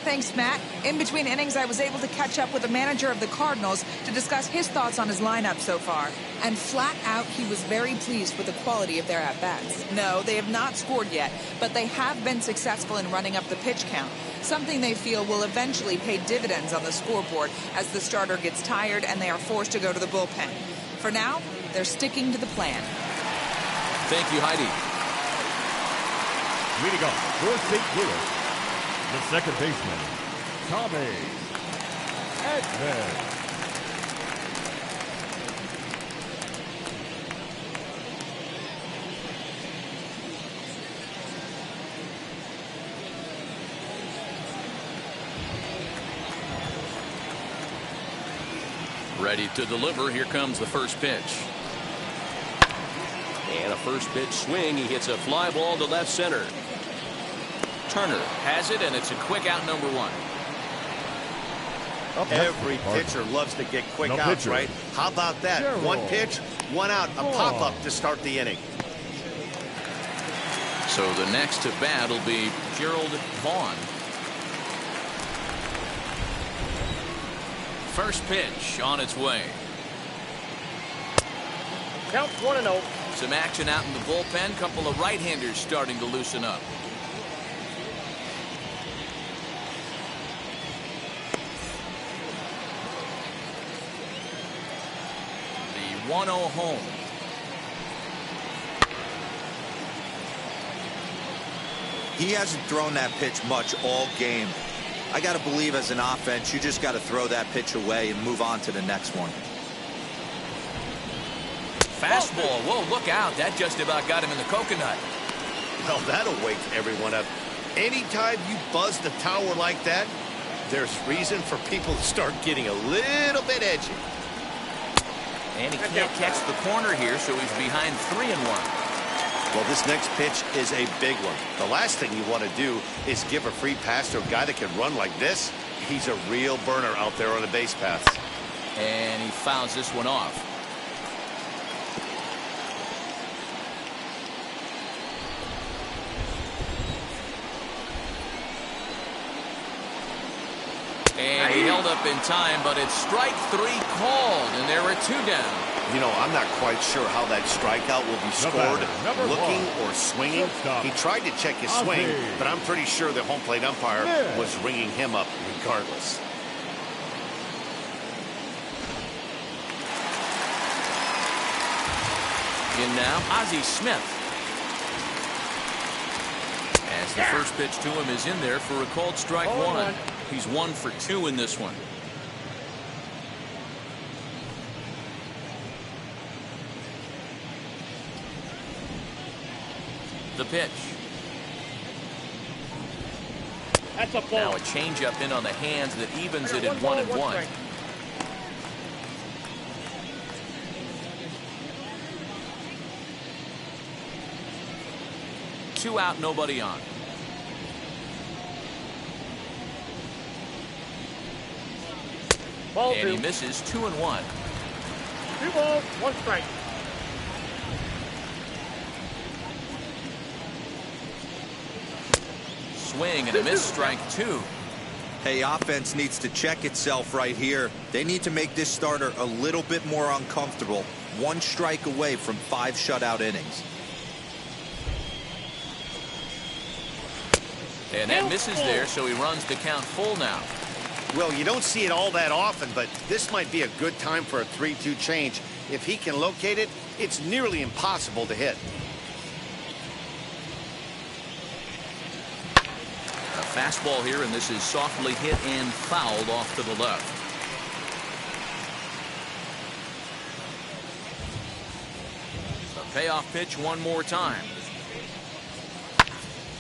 Thanks, Matt. In between innings, I was able to catch up with the manager of the Cardinals to discuss his thoughts on his lineup so far. And flat out, he was very pleased with the quality of their at-bats. No, they have not scored yet, but they have been successful in running up the pitch count, something they feel will eventually pay dividends on the scoreboard as the starter gets tired and they are forced to go to the bullpen. For now, they're sticking to the plan. Thank you, Heidi. Leading off for St. Louis, the second baseman, Tommy Edman. Ready to deliver. Here comes the first pitch. And a first pitch swing. He hits a fly ball to left center. Turner has it, and it's a quick out, number 1. Every pitcher loves to get quick outs, right? How about that? Gerald. 1 pitch, 1 out, a pop-up to start the inning. So the next to bat will be Gerald Vaughn. First pitch on its way. Count 1-0. Some action out in the bullpen. Couple of right-handers starting to loosen up. The 1-0 home. He hasn't thrown that pitch much all game. I got to believe as an offense, you just got to throw that pitch away and move on to the next one. Fastball. Whoa, look out. That just about got him in the coconut. Well, that'll wake everyone up. Anytime you buzz the tower like that, there's reason for people to start getting a little bit edgy. And he can't catch the corner here, so he's behind 3-1. Well, this next pitch is a big one. The last thing you want to do is give a free pass to a guy that can run like this. He's a real burner out there on the base paths. And he fouls this one off. And he held up in time, but it's strike 3 called, and there are 2 down. You know, I'm not quite sure how that strikeout will be scored, looking or swinging. He tried to check his swing, but I'm pretty sure the home plate umpire was ringing him up regardless. In now, Ozzy Smith. As the first pitch to him is in there for a called strike 1. He's 1 for 2 in this one. The pitch. That's a ball. Now a changeup in on the hands that evens it at 1-1. 2 out, nobody on. Ball And he 2. misses 2-1. 2 balls, 1 strike. Swing and a miss, strike 2. Hey, offense needs to check itself right here. They need to make this starter a little bit more uncomfortable. 1 strike away from 5 shutout innings. And that misses there, so he runs the count full now. Well, you don't see it all that often, but this might be a good time for a 3-2 change. If he can locate it, it's nearly impossible to hit. A fastball here, and this is softly hit and fouled off to the left. A payoff pitch one more time.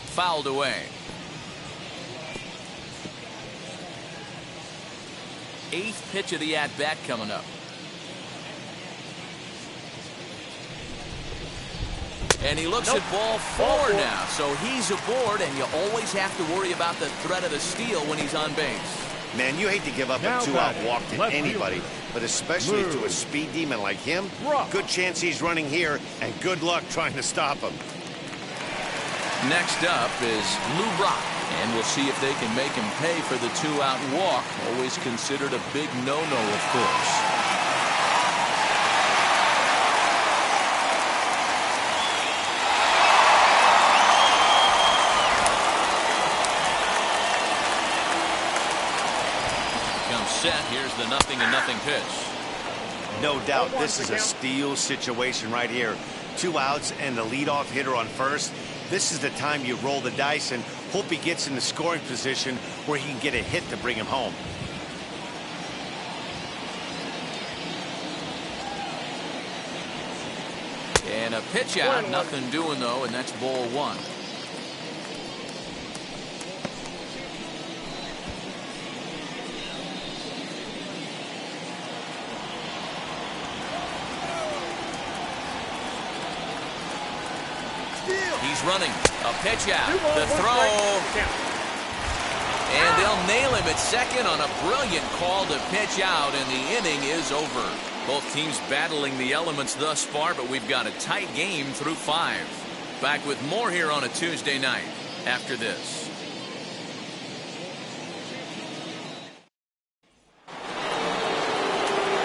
Fouled away. 8th pitch of the at-bat coming up. And he looks at ball 4 now, so he's aboard, and you always have to worry about the threat of the steal when he's on base. Man, you hate to give up a 2-out walk to anybody, but especially to a speed demon like him. Good chance he's running here, and good luck trying to stop him. Next up is Lou Brock, and we'll see if they can make him pay for the 2-out walk. Always considered a big no-no, of course. Set. Here's the 0-0 pitch. No doubt this is a steal situation right here. 2 outs and the leadoff hitter on first. This is the time you roll the dice and hope he gets in the scoring position where he can get a hit to bring him home. And a pitch out. Nothing doing, though, and that's ball 1. He's running. A pitch out. The throw. And they'll nail him at second on a brilliant call to pitch out, and the inning is over. Both teams battling the elements thus far, but we've got a tight game through 5. Back with more here on a Tuesday night after this.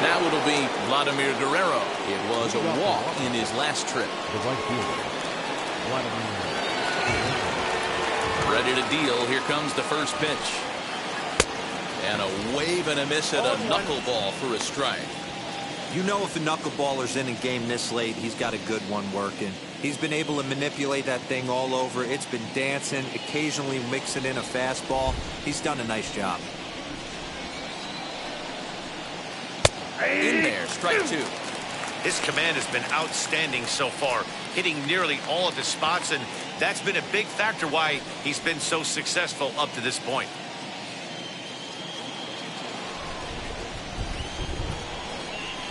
Now it'll be Vladimir Guerrero. It was a walk in his last trip. The right fielder, Vladimir. Ready to deal. Here comes the first pitch. And a wave and a miss at a knuckleball for a strike. You know, if a knuckleballer's in a game this late, he's got a good one working. He's been able to manipulate that thing all over. It's been dancing, occasionally mixing in a fastball. He's done a nice job. In there, strike 2. His command has been outstanding so far, hitting nearly all of his spots, and that's been a big factor why he's been so successful up to this point.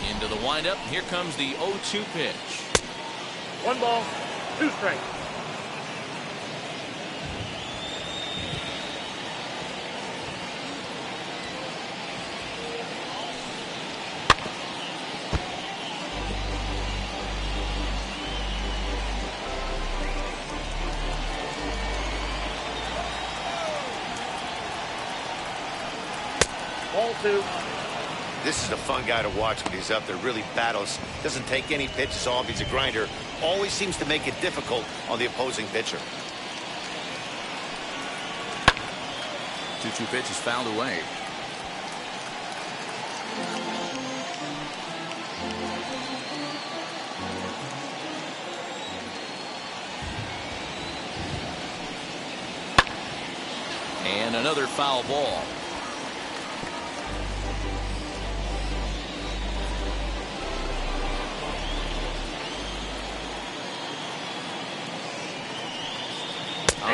Into the windup. Here comes the 0-2 pitch. 1 ball, 2 straight. Ball 2. This is a fun guy to watch when he's up there. Really battles. Doesn't take any pitches off. He's a grinder. Always seems to make it difficult on the opposing pitcher. 2-2 pitch is fouled away. And another foul ball.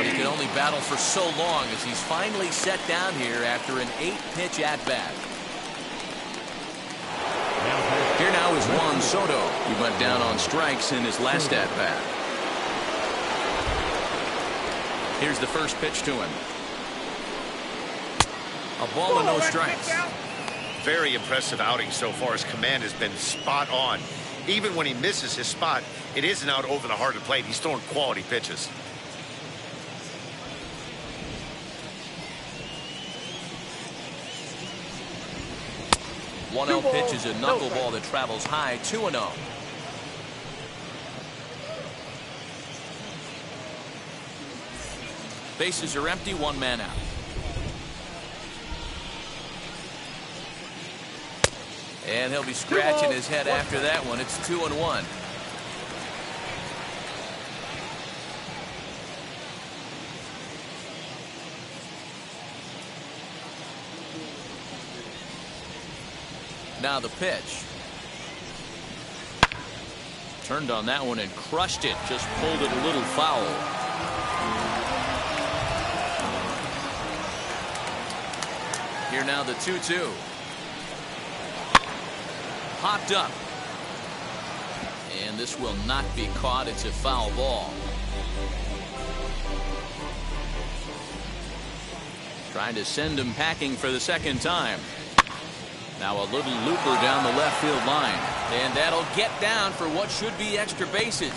He can only battle for so long as he's finally set down here after an 8-pitch at-bat. Here now is Juan Soto. He went down on strikes in his last at-bat. Here's the first pitch to him. A ball and no strikes. Very impressive outing so far. His command has been spot on. Even when he misses his spot, it isn't out over the heart of the plate. He's throwing quality pitches. One 0 pitch is a knuckleball that travels high, 2-0. Bases are empty, 1 man out. And he'll be scratching his head after that one. It's 2-1. Now the pitch. Turned on that one and crushed it. Just pulled it a little foul. Here now the 2-2. Popped up. And this will not be caught. It's a foul ball. Trying to send him packing for the second time. Now a little looper down the left field line. And that'll get down for what should be extra bases.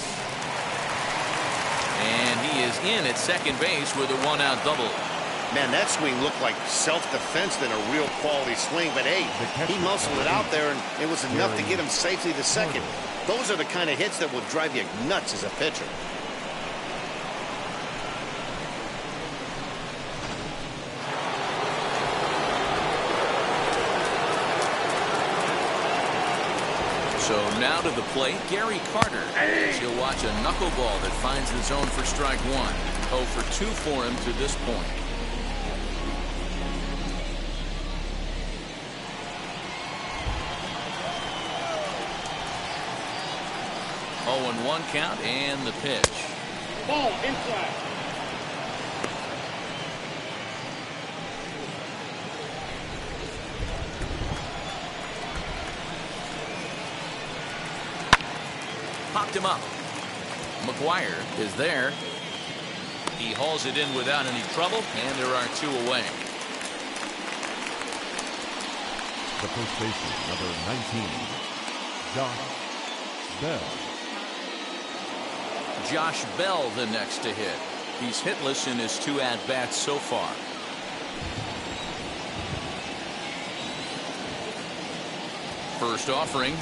And he is in at second base with a 1-out double. Man, that swing looked like self-defense than a real quality swing. But hey, he muscled it out there, and it was enough to get him safely to second. Those are the kind of hits that will drive you nuts as a pitcher. So now to the plate, Gary Carter. He'll watch a knuckleball that finds the zone for strike 1. 0 for 2 for him to this point. 0-1 count and the pitch. Ball inside. Popped him up. Mcguire is there. He hauls it in without any trouble, and there are 2 away. The first baseman, number 19, Josh Bell. Josh Bell the next to hit. He's hitless in his 2 at-bats so far. First offering.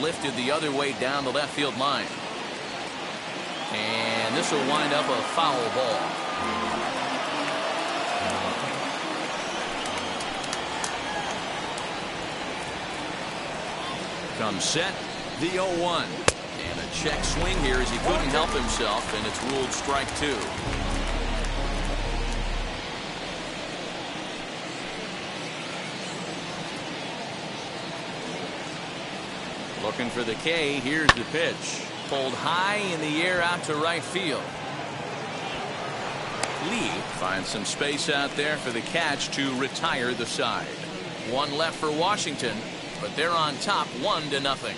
Lifted the other way down the left field line. And this will wind up a foul ball. Comes set, the 0-1. And a check swing here as he couldn't help himself, and it's ruled strike 2. Looking for the K. Here's the pitch. Pulled high in the air out to right field. Lee finds some space out there for the catch to retire the side. 1 left for Washington, but they're on top 1-0.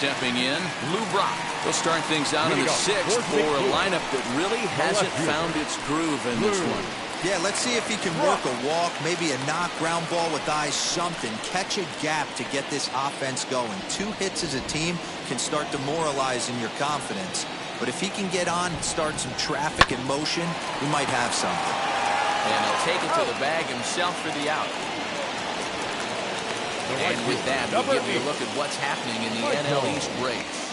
stepping in, Lou Brock. They'll start things out in the 6th for a lineup that really hasn't found its groove in this one. Yeah, let's see if he can work a walk, maybe a knock, ground ball with eyes, something. Catch a gap to get this offense going. 2 hits as a team can start demoralizing your confidence. But if he can get on and start some traffic in motion, we might have something. And he'll take it to the bag himself for the out. And with that, we'll give you a look at what's happening in the NL East race.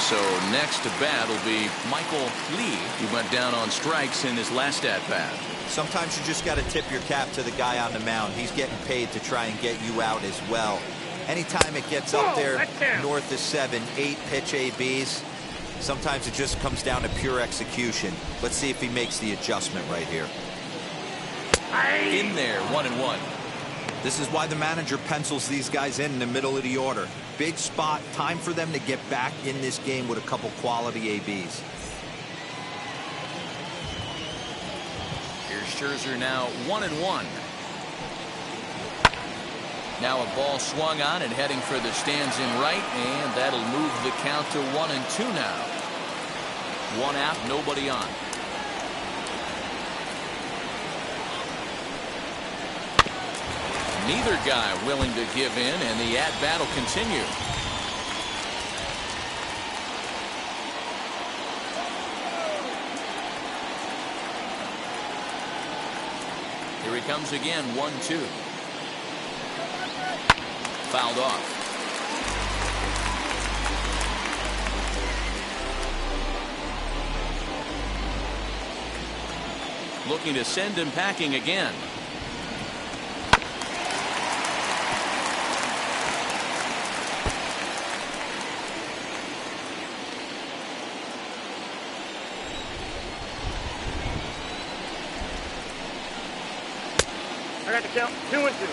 So next to bat will be Michael Lee. He went down on strikes in his last at-bat. Sometimes you just got to tip your cap to the guy on the mound. He's getting paid to try and get you out as well. Anytime it gets up there north of 7, 8 pitch ABs, sometimes it just comes down to pure execution. Let's see if he makes the adjustment right here. In there, 1-1. This is why the manager pencils these guys in the middle of the order. Big spot, time for them to get back in this game with a couple quality ABs. Here's Scherzer now 1-1. Now a ball swung on and heading for the stands in right, and that'll move the count to 1-2 now. 1 out, nobody on. Neither guy willing to give in, and the at-bat will continue. Here he comes again, 1-2. Fouled off. Looking to send him packing again. I got the count. 2-2.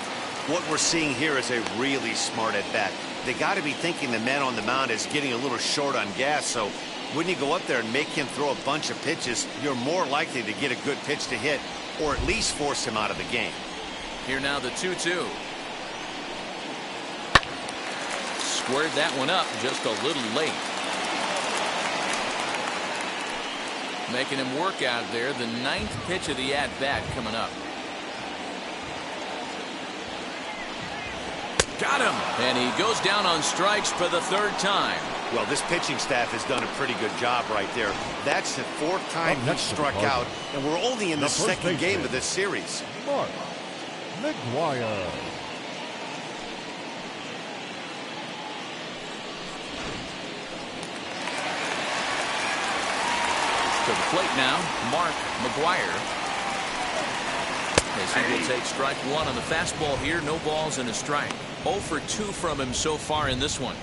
What we're seeing here is a really smart at bat. They got to be thinking the man on the mound is getting a little short on gas, so when you go up there and make him throw a bunch of pitches, you're more likely to get a good pitch to hit or at least force him out of the game. Here now the 2-2. Squared that one up just a little late. Making him work out there. The 9th pitch of the at-bat coming up. Got him. And he goes down on strikes for the 3rd time. Well, this pitching staff has done a pretty good job right there. That's the 4th time he struck out, and we're only in the 2nd game of this series. Mcguire. To the plate now, Mcguire. As he will take strike 1 on the fastball here. No balls and a strike. 0 for 2 from him so far in this one.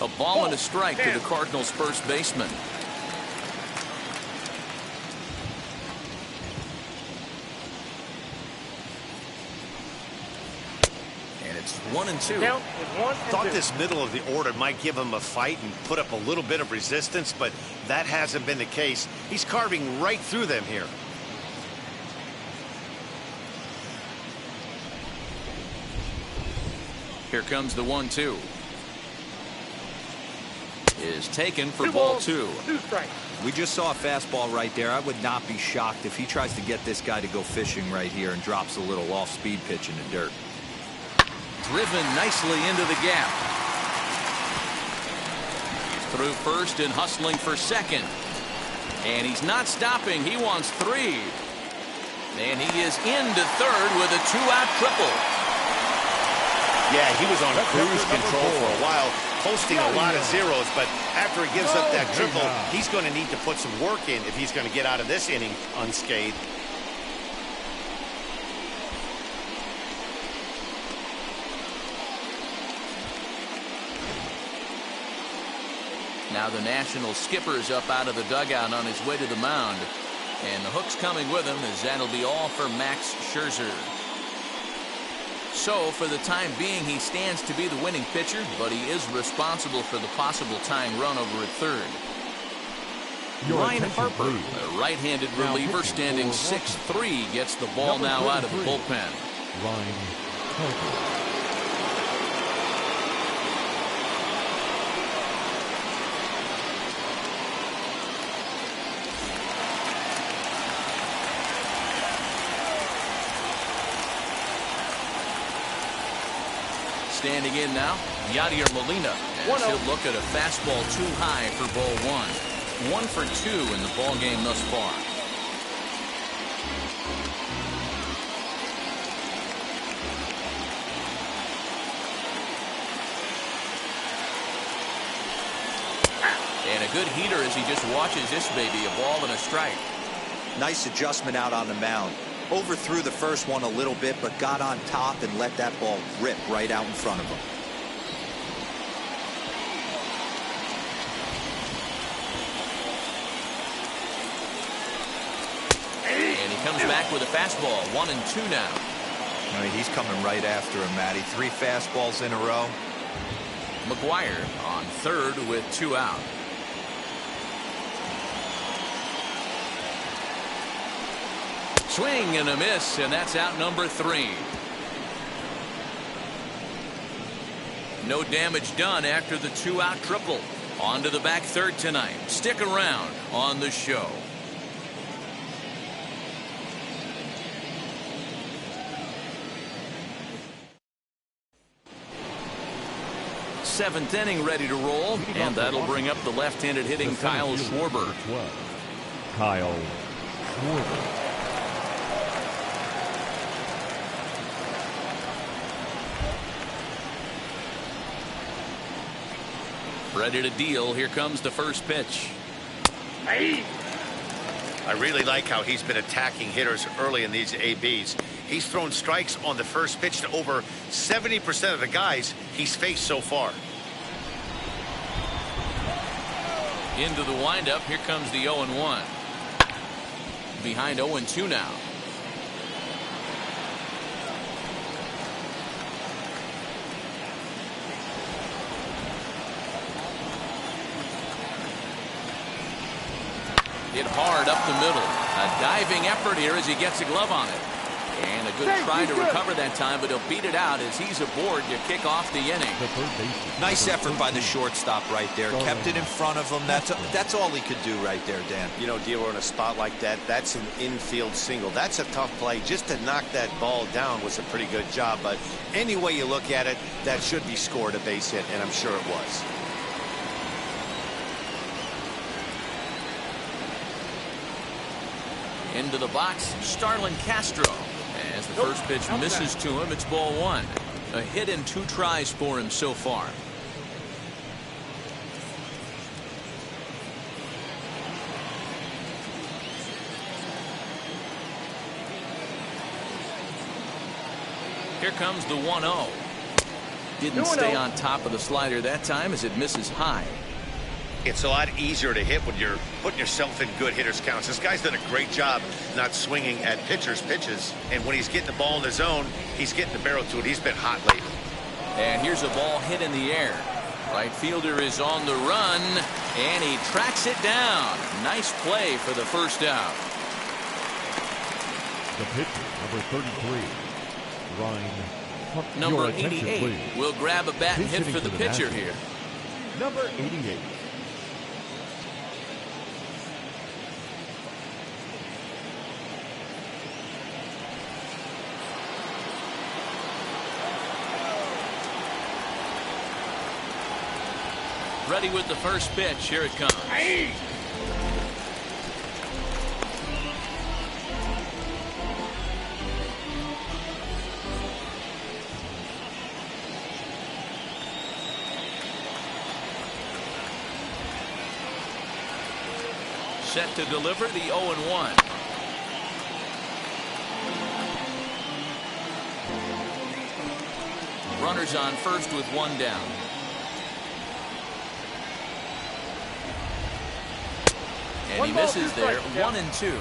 A ball and a strike to the Cardinals' first baseman. And it's 1-2. Count is 1-2. Thought this middle of the order might give him a fight and put up a little bit of resistance, but that hasn't been the case. He's carving right through them here. Here comes the 1-2. Is taken for ball 2. 2 strikes. We just saw a fastball right there. I would not be shocked if he tries to get this guy to go fishing right here and drops a little off-speed pitch in the dirt. Driven nicely into the gap. Through first and hustling for second. And he's not stopping. He wants 3. And he is into third with a 2-out triple. Yeah, he was on cruise control for a while, posting a lot of zeros, but after he gives up that triple, he's going to need to put some work in if he's going to get out of this inning unscathed. Now the National skipper is up out of the dugout on his way to the mound. And the hook's coming with him, as that'll be all for Max Scherzer. So, for the time being, he stands to be the winning pitcher, but he is responsible for the possible tying run over at third. Ryan Harper, a right-handed reliever standing 6'3", gets the ball now out of the bullpen. Ryan Harper. Standing in now, Yadier Molina, as he'll look at a fastball too high for ball one. 1 for 2 in the ball game thus far. And a good heater as he just watches this baby, a ball and a strike. Nice adjustment out on the mound. Overthrew the first one a little bit, but got on top and let that ball rip right out in front of him. And he comes back with a fastball, 1-2 now. I mean, he's coming right after him, Matty. 3 fastballs in a row. Mcguire on third with 2 out. Swing and a miss, and that's out number 3. No damage done after the 2-out triple. On to the back third tonight. Stick around on the show. 7th inning ready to roll, and that'll bring up the left-handed hitting Kyle Schwarber. Kyle Schwarber. Ready to deal. Here comes the first pitch. I really like how he's been attacking hitters early in these ABs. He's thrown strikes on the first pitch to over 70% of the guys he's faced so far. Into the windup. Here comes the 0-1. Behind 0-2 now. Hit hard up the middle. A diving effort here as he gets a glove on it. And a good try to recover that time, but he'll beat it out as he's aboard to kick off the inning. Nice effort by the shortstop right there. Kept it in front of him. That's all he could do right there, Dan. You know, Dealer, in a spot like that, that's an infield single. That's a tough play. Just to knock that ball down was a pretty good job. But any way you look at it, that should be scored a base hit, and I'm sure it was. Into the box, Starlin Castro. As the first pitch misses to him, it's ball 1. A hit in 2 tries for him so far. Here comes the 1-0. Didn't stay on top of the slider that time as it misses high. It's a lot easier to hit when you're putting yourself in good hitters counts. This guy's done a great job not swinging at pitchers' pitches. And when he's getting the ball in the zone, he's getting the barrel to it. He's been hot lately. And here's a ball hit in the air. Right fielder is on the run, and he tracks it down. Nice play for the first out. The pitcher, number 33, Ryan. Number 88 will grab a bat and hit for the pitcher here. Number 88. Ready with the first pitch. Here it comes. Set to deliver the 0-1. Runners on first with 1 down. And he misses there. 1-2.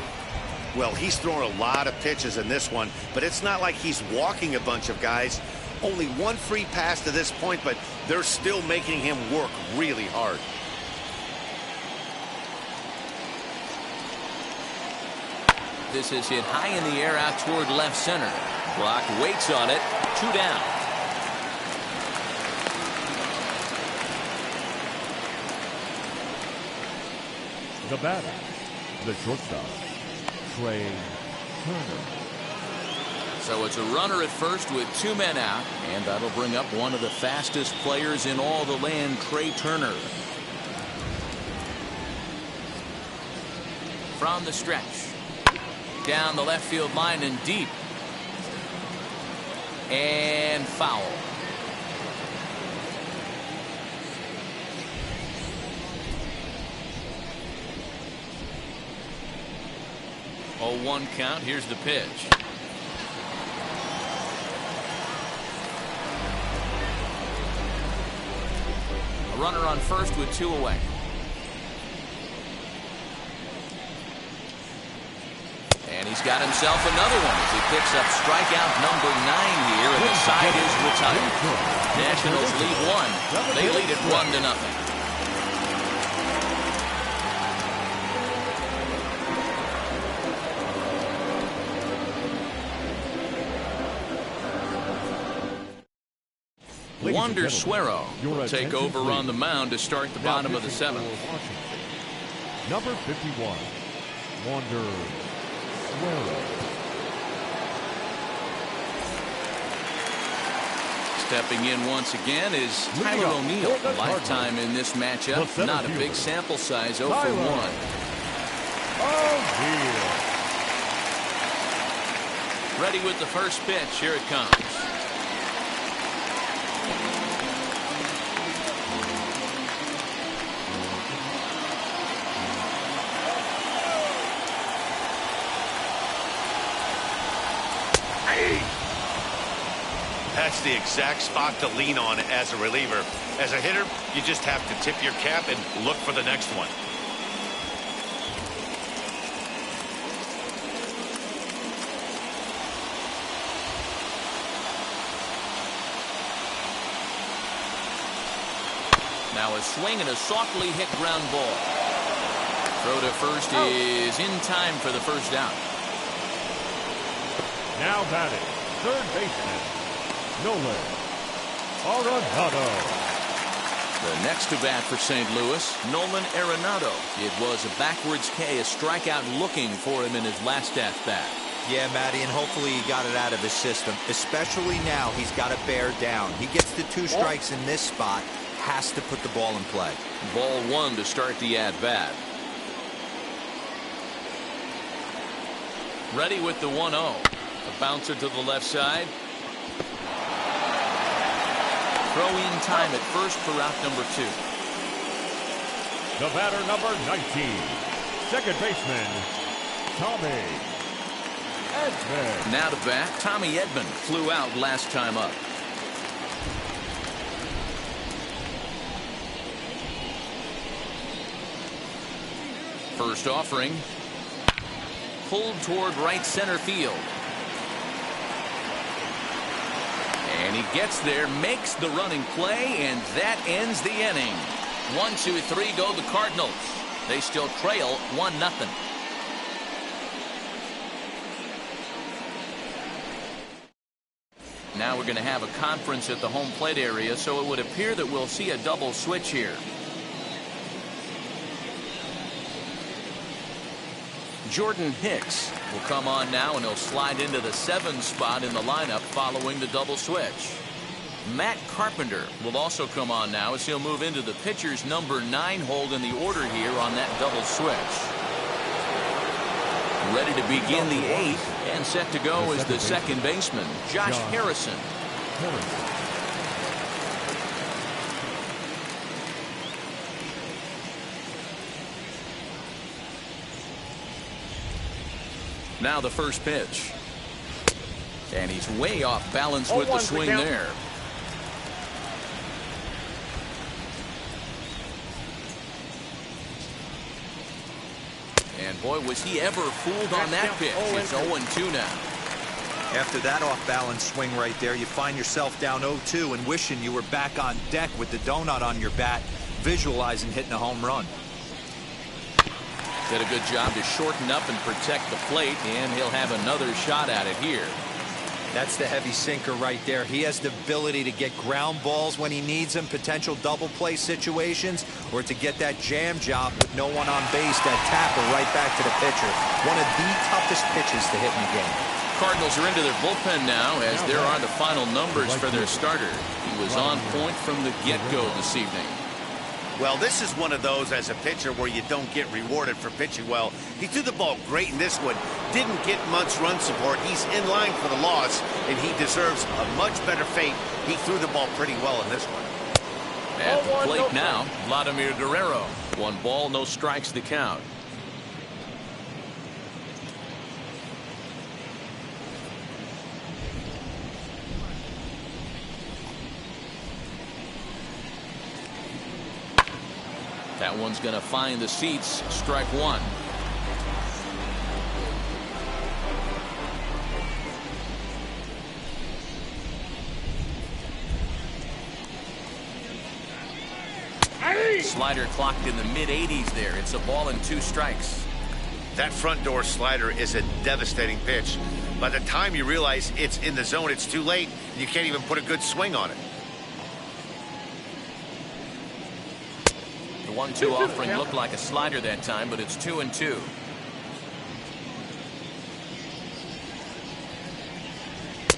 Well, he's throwing a lot of pitches in this one, but it's not like he's walking a bunch of guys. Only one free pass to this point, but they're still making him work really hard. This is hit high in the air out toward left center. Block waits on it. 2 down. The batter, the shortstop, Trey Turner. So it's a runner at first with 2 men out, and that'll bring up one of the fastest players in all the land, Trey Turner. From the stretch. Down the left field line and deep. And foul. Oh, 1 count. Here's the pitch. A runner on first with 2 away. And he's got himself another one as he picks up strikeout number 9 here, and the side is retired. Nationals lead 1. They lead it 1-0. Wander Suero will take over on the mound to start the bottom of the 7th. Number 51, Wander Suero. Stepping in once again is Tyler O'Neill. Lifetime in this matchup. Not a big sample size, 0 for 1. Ready with the first pitch. Here it comes. That's the exact spot to lean on as a reliever. As a hitter, you just have to tip your cap and look for the next one. Now a swing and a softly hit ground ball. Throw to first is in time for the first down. Now batting, third baseman, Nolan Arenado. The next to bat for St. Louis, Nolan Arenado. It was a backwards K, a strikeout looking for him in his last at-bat. Yeah, Matty, and hopefully he got it out of his system. Especially now, he's got to bear down. He gets the 2 strikes in this spot, has to put the ball in play. Ball 1 to start the at-bat. Ready with the 1-0. A bouncer to the left side. Throw-in time at first for route number 2. The batter, number 19, second baseman, Tommy Edman. Now to bat, Tommy Edman flew out last time up. First offering. Pulled toward right center field. And he gets there, makes the running play, and that ends the inning. 1, 2, 3 go the Cardinals. They still trail 1-0. Now we're going to have a conference at the home plate area, so it would appear that we'll see a double switch here. Jordan Hicks will come on now, and he'll slide into the 7 spot in the lineup following the double switch. Matt Carpenter will also come on now as he'll move into the pitcher's number 9 hold in the order here on that double switch. Ready to begin the 8th and set to go is the second baseman, Josh Harrison. Now the first pitch. And he's way off balance with the swing there. And Boy, was he ever fooled on that pitch. It's 0-2 now. After that off-balance swing right there, you find yourself down 0-2 and wishing you were back on deck with the donut on your bat, visualizing hitting a home run. Did a good job to shorten up and protect the plate, and he'll have another shot at it here. That's the heavy sinker right there. He has the ability to get ground balls when he needs them, potential double play situations, or to get that jam job with no one on base, that tapper right back to the pitcher. One of the toughest pitches to hit in the game. Cardinals are into their bullpen now as there are the final numbers for their starter. He was on point from the get-go this evening. Well, this is one of those as a pitcher where you don't get rewarded for pitching well. He threw the ball great in this one. Didn't get much run support. He's in line for the loss, and he deserves a much better fate. He threw the ball pretty well in this one. At the plate now, Vladimir Guerrero. 1 ball, no strikes the count. That one's going to find the seats. Strike 1. Slider clocked in the mid-80s there. It's a ball and 2 strikes. That front door slider is a devastating pitch. By the time you realize it's in the zone, it's too late. You can't even put a good swing on it. The 1-2 offering looked like a slider that time, but it's 2-2.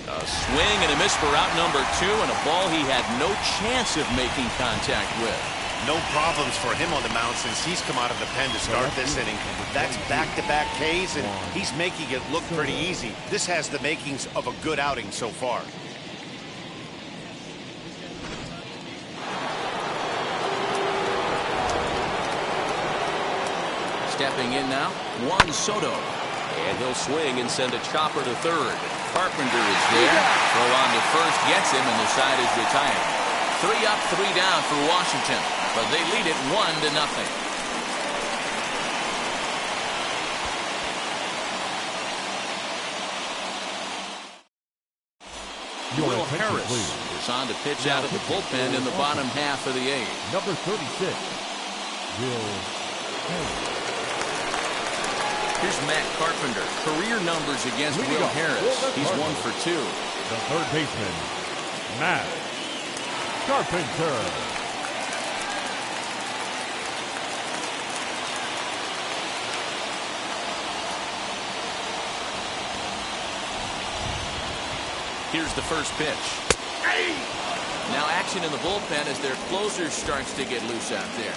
A swing and a miss for out number 2, and a ball he had no chance of making contact with. No problems for him on the mound since he's come out of the pen to start this inning. That's back-to-back Ks, and he's making it look pretty easy. This has the makings of a good outing so far. Stepping in now, Juan Soto. And he'll swing and send a chopper to third. Carpenter is there. Throw on to first, gets him, and the side is retired. 3 up, 3 down for Washington, but they lead it 1-0. Will Harris is on to pitch out of the bullpen in the bottom half of the 8th. Number 36, Will Harris. Here's Matt Carpenter. Career numbers against Will Harris. He's 1 for 2. The third baseman, Matt Carpenter. Here's the first pitch. Now action in the bullpen as their closer starts to get loose out there.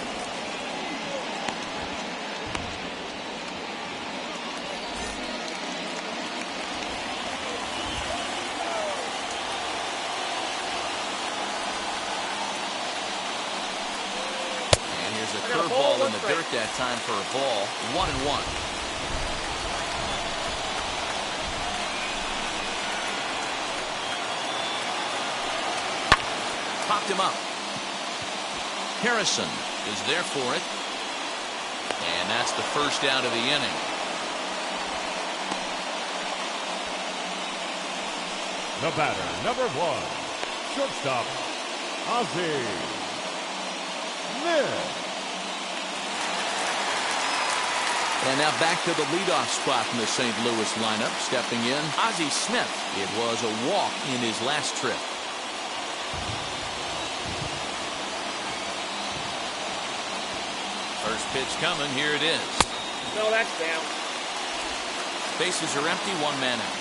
Curveball in the dirt that time for a ball. 1-1. Popped him up. Harrison is there for it. And that's the first out of the inning. The batter, number 1, shortstop, Ozzy Smith. And now back to the leadoff spot in the St. Louis lineup. Stepping in, Ozzy Smith. It was a walk in his last trip. First pitch coming. Here it is. No, that's down. Bases are empty. 1 man out.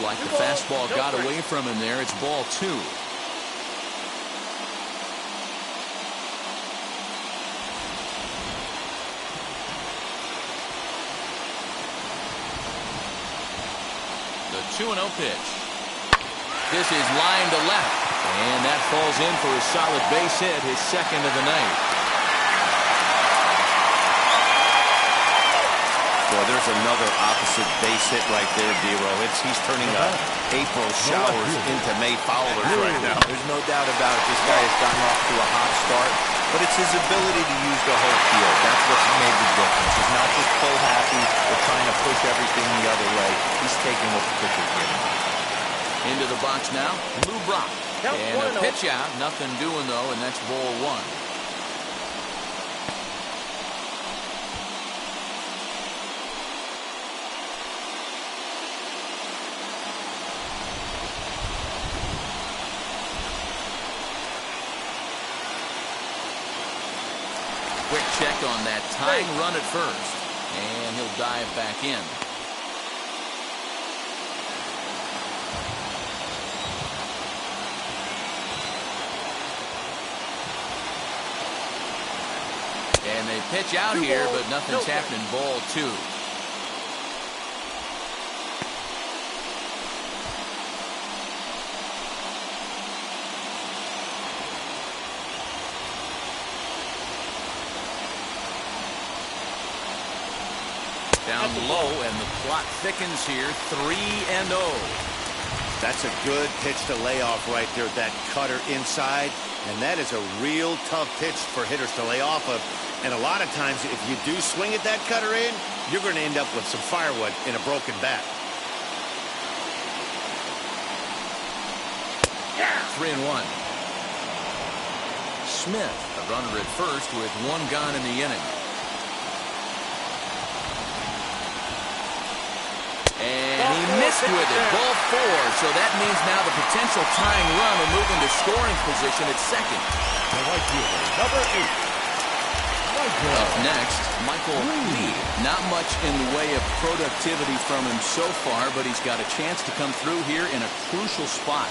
Like the fastball got away from him there. It's ball 2. The 2-0 pitch. This is line to left, and that falls in for a solid base hit, his second of the night. The Boy, there's another opposite base hit right there, D-Row. He's turning April showers into May foulers right now. There's no doubt about it. This guy has gotten off to a hot start, but it's his ability to use the whole field. That's what's made the difference. He's not just pull happy or trying to push everything the other way. He's taking what the pitcher's giving him. Into the box now, Lou Brock. And a pitch out, nothing doing though, and that's ball one. Quick check on that tying run at first, and he'll dive back in. And they pitch out here, but nothing's happening. Ball two. Down low, and the clock thickens here. 3-0. That's a good pitch to lay off right there. That cutter inside. And that is a real tough pitch for hitters to lay off of. And a lot of times, if you do swing at that cutter in, you're going to end up with some firewood in a broken bat. 3-1. Smith, a runner at first with one gone in the inning. And he missed with it. Ball four. So that means now the potential tying run will move into scoring position at second. The right fielder, number 8. Up next, Michael Lee. Not much in the way of productivity from him so far, but he's got a chance to come through here in a crucial spot.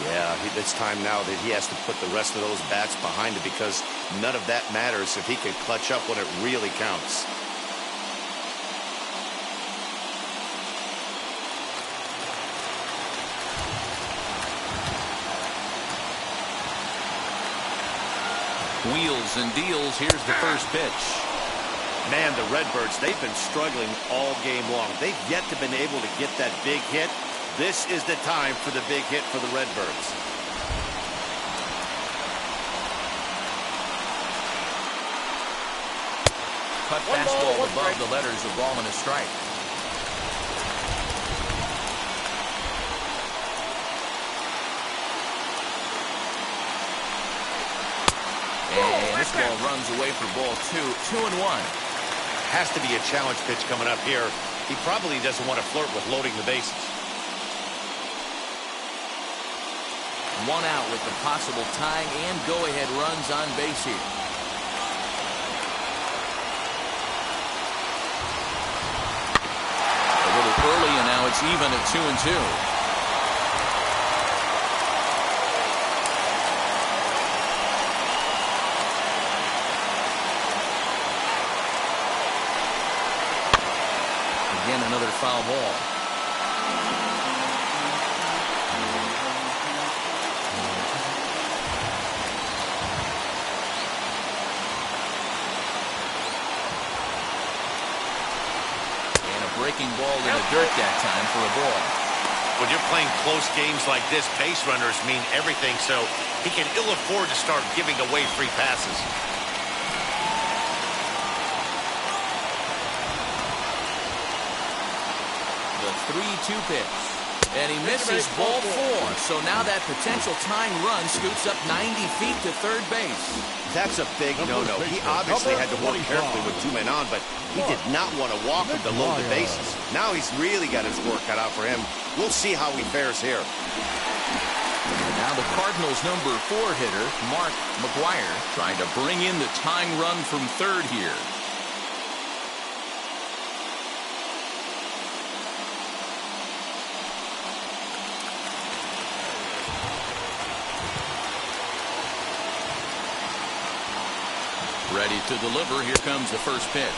Yeah, it's time now that he has to put the rest of those bats behind it, because none of that matters if he can clutch up when it really counts. Wheels and deals. Here's the first pitch. Man, the Redbirds, they've been struggling all game long. They've yet to been able to get that big hit. This is the time for the big hit for the Redbirds. Cut fastball above the letters, a ball and a strike. And this ball runs away for ball two. 2-1. Has to be a challenge pitch coming up here. He probably doesn't want to flirt with loading the bases. One out with the possible tying and go-ahead runs on base here. A little early, and now it's even at 2-2. Again, another foul ball. And a breaking ball in the dirt that time for a ball. When you're playing close games like this, base runners mean everything, so he can ill afford to start giving away free passes. The 3-2 pitch. And he misses ball four. So now that potential tying run scoots up 90 feet to third base. That's a big no-no. He obviously had to work carefully with two men on, but he did not want to walk him to load the bases. Now he's really got his work cut out for him. We'll see how he fares here. Now the Cardinals' number 4 hitter, Mcguire, trying to bring in the tying run from third here. Ready to deliver. Here comes the first pitch.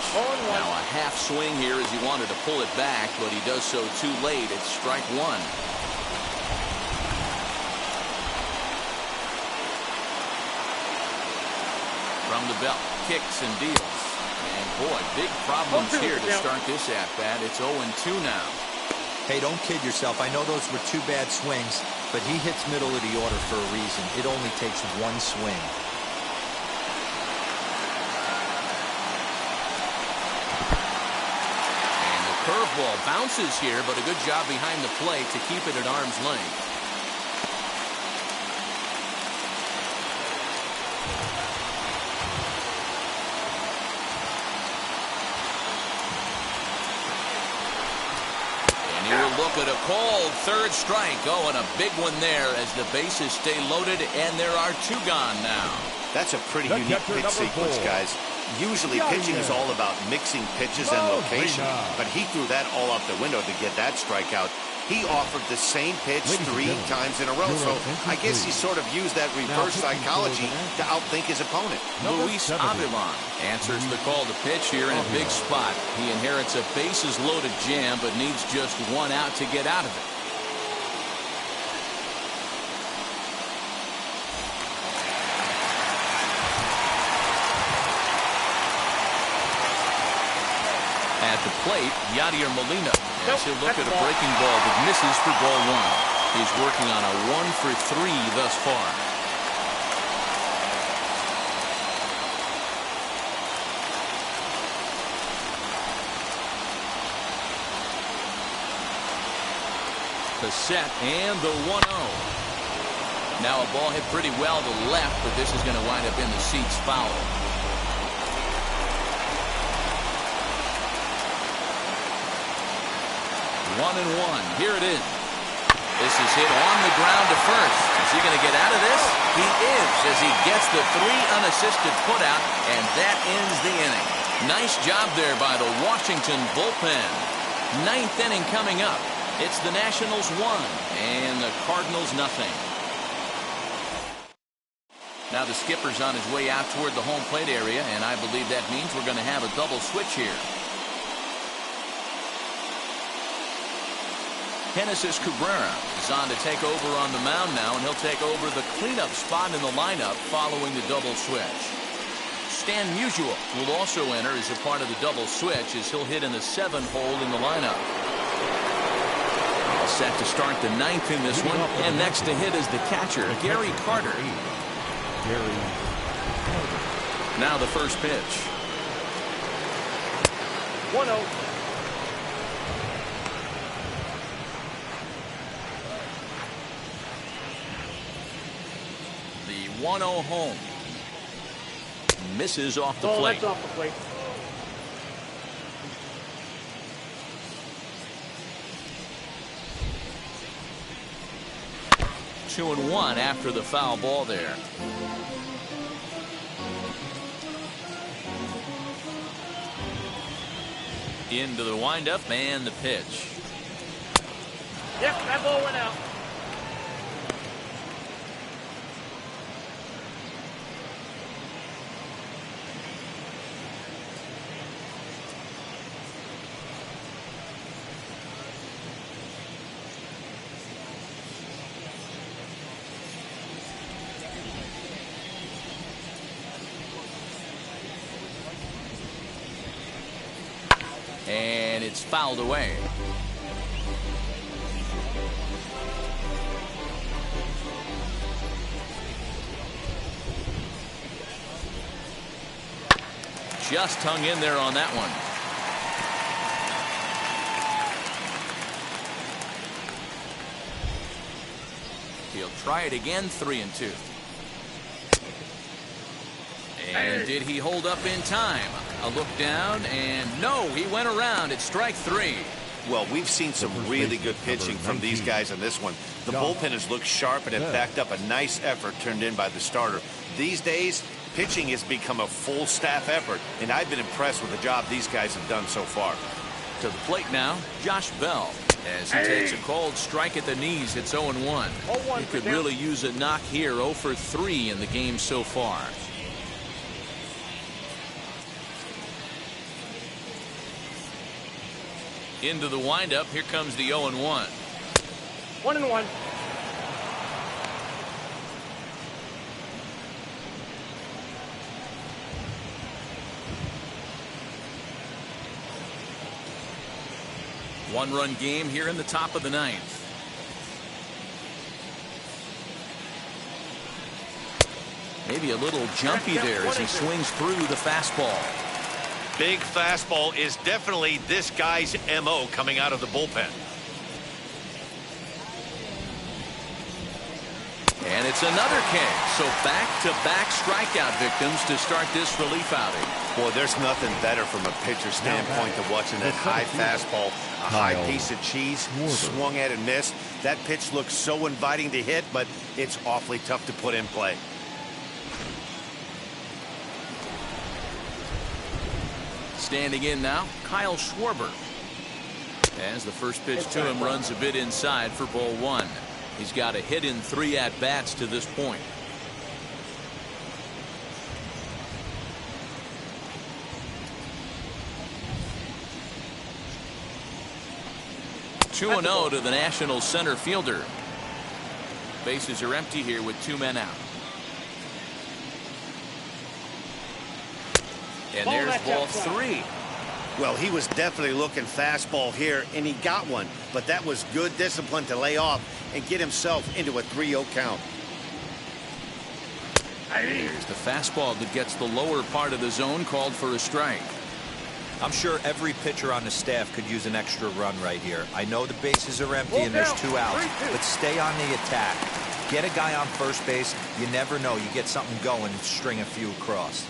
Now a half swing here as he wanted to pull it back, but he does so too late. It's strike one. From the belt, kicks and deals. And Boy, big problems here to start this at-bat. It's 0-2 now. Hey, don't kid yourself. I know those were 2 bad swings, but he hits middle of the order for a reason. It only takes 1 swing. And the curveball bounces here, but a good job behind the plate to keep it at arm's length. Look at a called third strike. Oh, and a big one there as the bases stay loaded, and there are 2 gone now. That's a pretty unique pitch sequence, guys. Usually pitching is all about mixing pitches and location, but he threw that all out the window to get that strikeout. He offered the same pitch 3 times in a row, so I guess he sort of used that reverse psychology to outthink his opponent. Luis Avilan answers the call to pitch here in a big spot. He inherits a bases-loaded jam, but needs just 1 out to get out of it. At the plate, Yadier Molina. As he'll look at a breaking ball that misses for ball 1. He's working on a 1-for-3 thus far. The set and the 1-0. Now a ball hit pretty well to left, but this is going to wind up in the seats foul. 1-1. Here it is. This is hit on the ground to first. Is he going to get out of this? He is, as he gets the 3 unassisted putout, and that ends the inning. Nice job there by the Washington bullpen. 9th inning coming up. It's the Nationals 1 and the Cardinals nothing. Now the skipper's on his way out toward the home plate area, and I believe that means we're going to have a double switch here. Genesis Cabrera is on to take over on the mound now, and he'll take over the cleanup spot in the lineup following the double switch. Stan Musial will also enter as a part of the double switch as he'll hit in the 7th hole in the lineup. All set to start the 9th in this one, and next to hit is the catcher, Gary Carter. Now the first pitch. 1-0. The 1-0 home. Misses off the plate. That's off the plate. Two and one after the foul ball there. Into the windup and the pitch. Yep, that ball went out. And it's fouled away. Just hung in there on that one. He'll try it again, 3-2. And did he hold up in time? A look down, and no, he went around at strike 3. Well, we've seen some really good pitching from these guys in this one. The bullpen has looked sharp and have backed up a nice effort turned in by the starter. These days, pitching has become a full staff effort, and I've been impressed with the job these guys have done so far. To the plate now, Josh Bell. As he takes a cold strike at the knees, it's 0-1. He could really use a knock here, 0 for 3 in the game so far. Into the windup, here comes the 0-1. 1-1. One-run game here in the top of the ninth. Maybe a little jumpy there as he swings through the fastball. Big fastball is definitely this guy's MO coming out of the bullpen. And it's another K. So back-to-back strikeout victims to start this relief outing. Boy, there's nothing better from a pitcher's standpoint than watching that high fastball, a high piece of cheese, swung at and missed. That pitch looks so inviting to hit, but it's awfully tough to put in play. Standing in now, Kyle Schwarber. As the first pitch to him runs a bit inside for ball one. He's got a hit in 3 at-bats to this point. Two and 0 to the Nationals center fielder. Bases are empty here with 2 men out. And there's ball 3. Well, he was definitely looking fastball here, and he got one. But that was good discipline to lay off and get himself into a 3-0 count. Here's the fastball that gets the lower part of the zone, called for a strike. I'm sure every pitcher on the staff could use an extra run right here. I know the bases are empty and there's 2 outs, but stay on the attack. Get a guy on first base. You never know. You get something going and string a few across.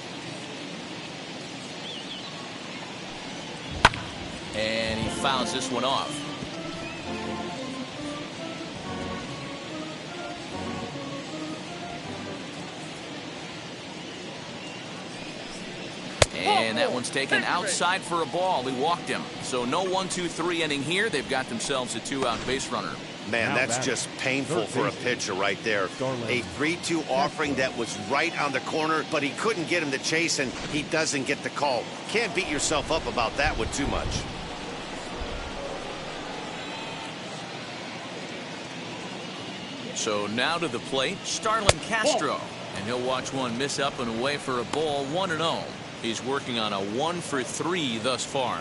And he fouls this one off. And that one's taken outside for a ball. He walked him. So no 1-2-3 inning here. They've got themselves a 2-out base runner. Man, that's just painful for a pitcher right there. A 3-2 offering that was right on the corner, but he couldn't get him to chase, and he doesn't get the call. Can't beat yourself up about that one too much. So now to the plate, Starlin Castro. And he'll watch one miss up and away for a ball, 1-0. He's working on a 1-for-3 thus far.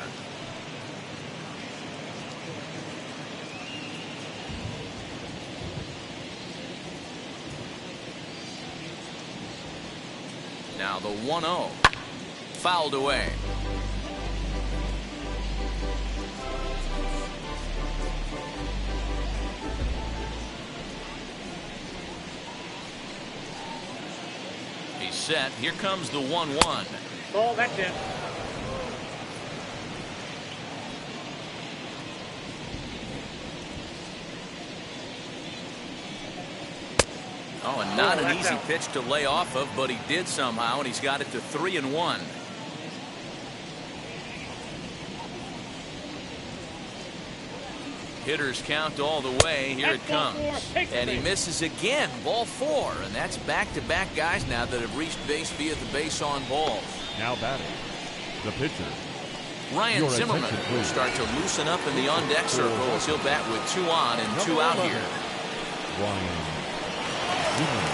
Now the 1-0. Fouled away. He's set. Here comes the 1-1. Ball, that's it. Oh, and not an easy pitch to lay off of, but he did somehow, and he's got it to 3-1. Hitters count all the way. Here it comes. And he misses again. Ball 4. And that's back-to-back guys now that have reached base via the base on balls. Now batting, the pitcher. Ryan Zimmerman will start to loosen up in the on-deck circle as he'll bat with 2 on and 2 out here. Ryan Zimmerman.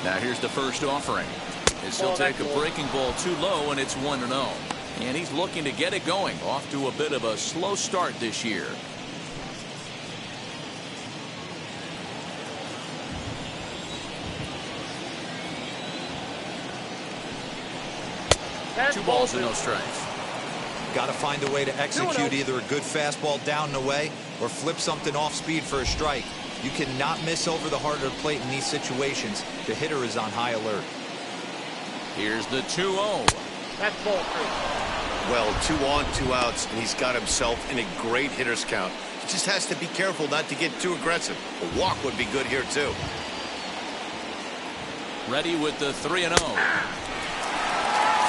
Now here's the first offering. As he'll take a breaking ball too low, and it's 1-0. And he's looking to get it going. Off to a bit of a slow start this year. Two balls and no strikes. Got to find a way to execute either a good fastball down and away or flip something off speed for a strike. You cannot miss over the heart of the plate in these situations. The hitter is on high alert. Here's the 2-0. That's ball 3. Well, 2 on, 2 outs, and he's got himself in a great hitter's count. He just has to be careful not to get too aggressive. A walk would be good here, too. Ready with the 3-0.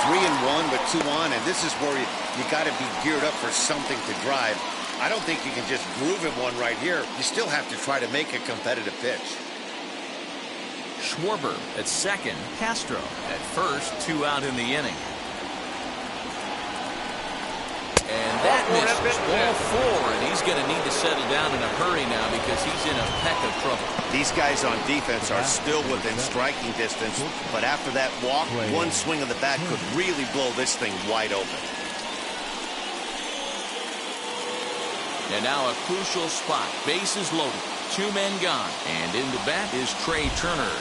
3-1 with 2 on, and this is where you got to be geared up for something to drive. I don't think you can just groove him one right here. You still have to try to make a competitive pitch. Schwarber at second, Castro at first, 2 out in the inning. And that misses. Ball 4, and he's going to need to settle down in a hurry now because he's in a peck of trouble. These guys on defense are still within striking distance, but after that walk, one swing of the bat could really blow this thing wide open. And now a crucial spot. Bases loaded. 2 men gone. And in the bat is Trey Turner.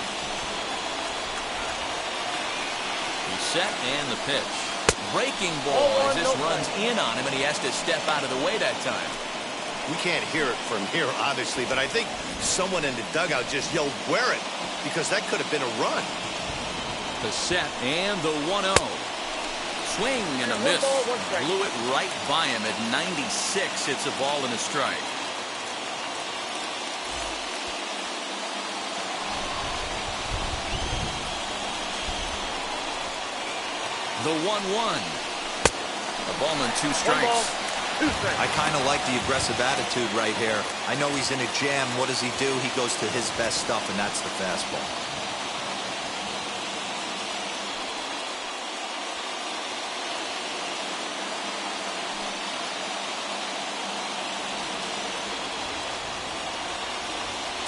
He's set and the pitch. Breaking ball as this runs in on him, and he has to step out of the way that time. We can't hear it from here, obviously, but I think someone in the dugout just yelled, "Wear it," because that could have been a run. The set and the 1-0. Swing and a miss. Blew it right by him at 96. It's a ball and a strike. The 1-1. A ball and 2 strikes. I kind of like the aggressive attitude right here. I know he's in a jam. What does he do? He goes to his best stuff, and that's the fastball.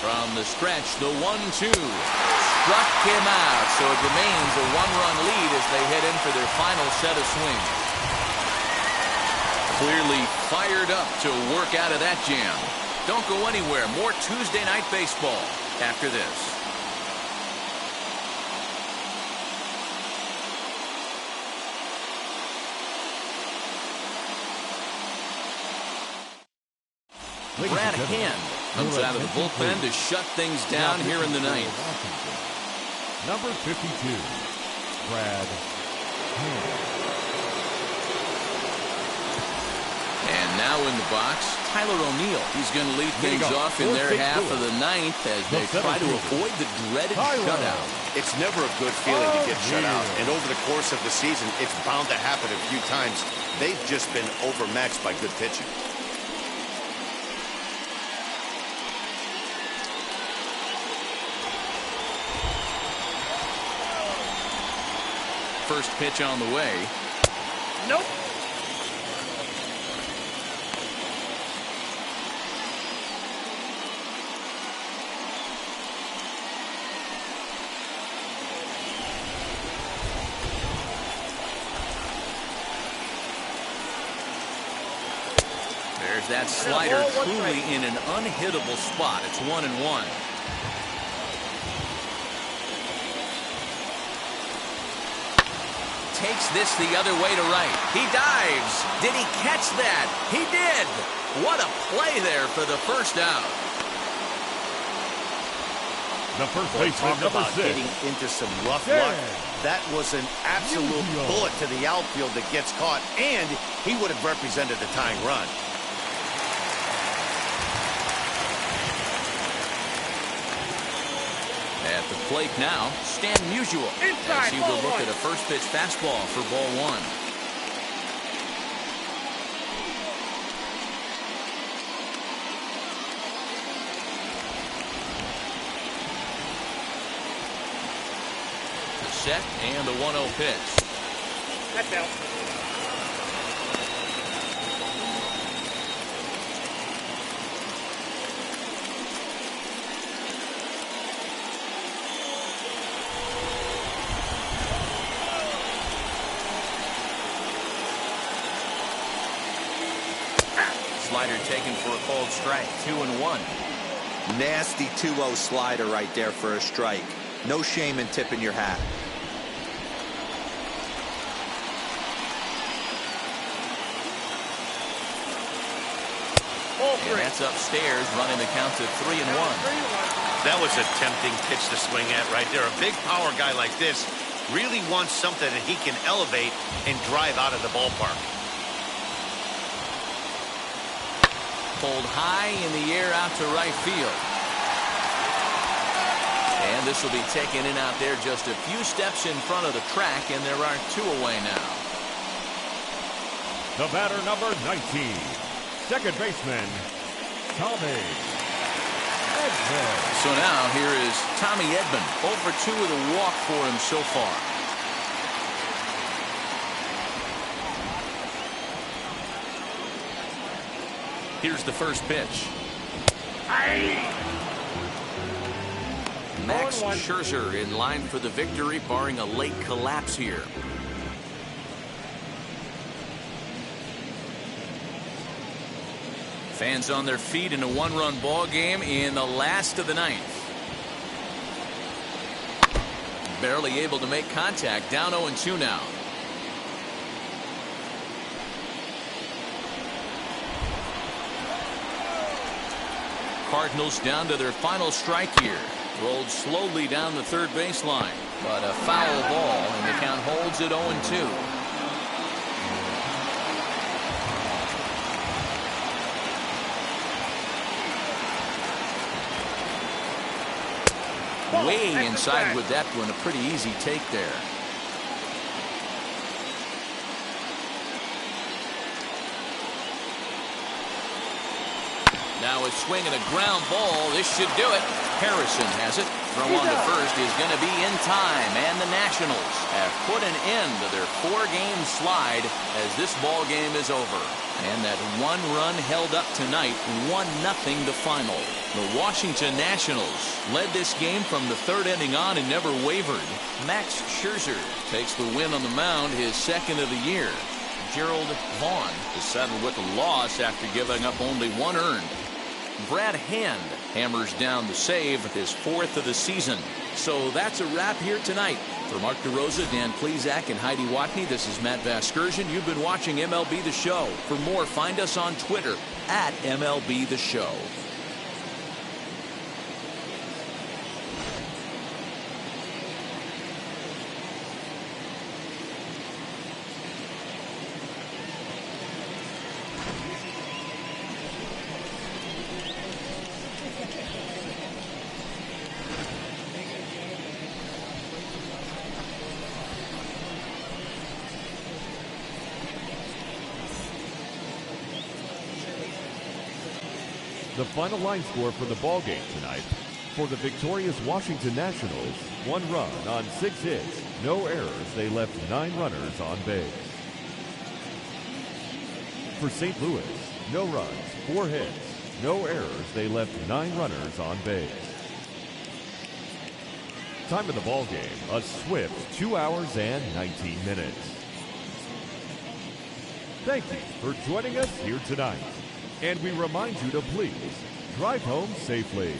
From the stretch, the 1-2. Struck him out, so it remains a 1-run lead as they head in for their final set of swings. Clearly fired up to work out of that jam. Don't go anywhere. More Tuesday Night Baseball after this. Brad Hand comes out of the bullpen to shut things down here in the ninth. Number 52, Brad Hand. And now in the box, Tyler O'Neill. He's going to lead things off in their half of the ninth as they try to avoid the dreaded shutout. It's never a good feeling to get shut out, and over the course of the season, it's bound to happen a few times. They've just been overmatched by good pitching. First pitch on the way. Nope. There's that slider truly in an unhittable spot. It's 1-1. Takes this the other way to right. He dives. Did he catch that? He did. What a play there for the first out. The first baseman, number 6. Getting into some rough luck. That was an absolute bullet to the outfield that gets caught, and he would have represented a tying run. At the plate now, Stan Musial. As he will look at a first pitch fastball for ball 1. The set and the 1-0 pitch. That's out. Slider taken for a called strike. 2-1. Nasty 2-0 slider right there for a strike. No shame in tipping your hat. And that's upstairs, running the count to 3-1. That was a tempting pitch to swing at right there. A big power guy like this really wants something that he can elevate and drive out of the ballpark. Pulled high in the air out to right field. And this will be taken in out there just a few steps in front of the track, and there are 2 away now. The batter, number 19, second baseman, Tommy Edman. So now here is Tommy Edman. 0 for 2 with a walk for him so far. Here's the first pitch. Max Scherzer in line for the victory, barring a late collapse here. Fans on their feet in a one-run ball game in the last of the ninth. Barely able to make contact. Down 0-2 now. Cardinals down to their final strike here. Rolled slowly down the third baseline, but a foul ball, and the count holds at 0-2. Way inside with that one. A pretty easy take there. Now a swing and a ground ball. This should do it. Harrison has it. Throw on to first is going to be in time, and the Nationals have put an end to their 4-game slide as this ball game is over. And that one run held up tonight, 1-0 the final. The Washington Nationals led this game from the third inning on and never wavered. Max Scherzer takes the win on the mound, his second of the year. Gerald Vaughn is settled with a loss after giving up only 1 earned. Brad Hand hammers down the save, his 4th of the season. So that's a wrap here tonight. For Mark DeRosa, Dan Plesac, and Heidi Watney, this is Matt Vasgersian. You've been watching MLB The Show. For more, find us on Twitter at MLB The Show. The final line score for the ball game tonight: for the victorious Washington Nationals, 1 run on 6 hits, no errors. They left 9 runners on base. For St. Louis, no runs, 4 hits, no errors. They left 9 runners on base. Time of the ball game: a swift 2 hours and 19 minutes. Thank you for joining us here tonight. And we remind you to please drive home safely.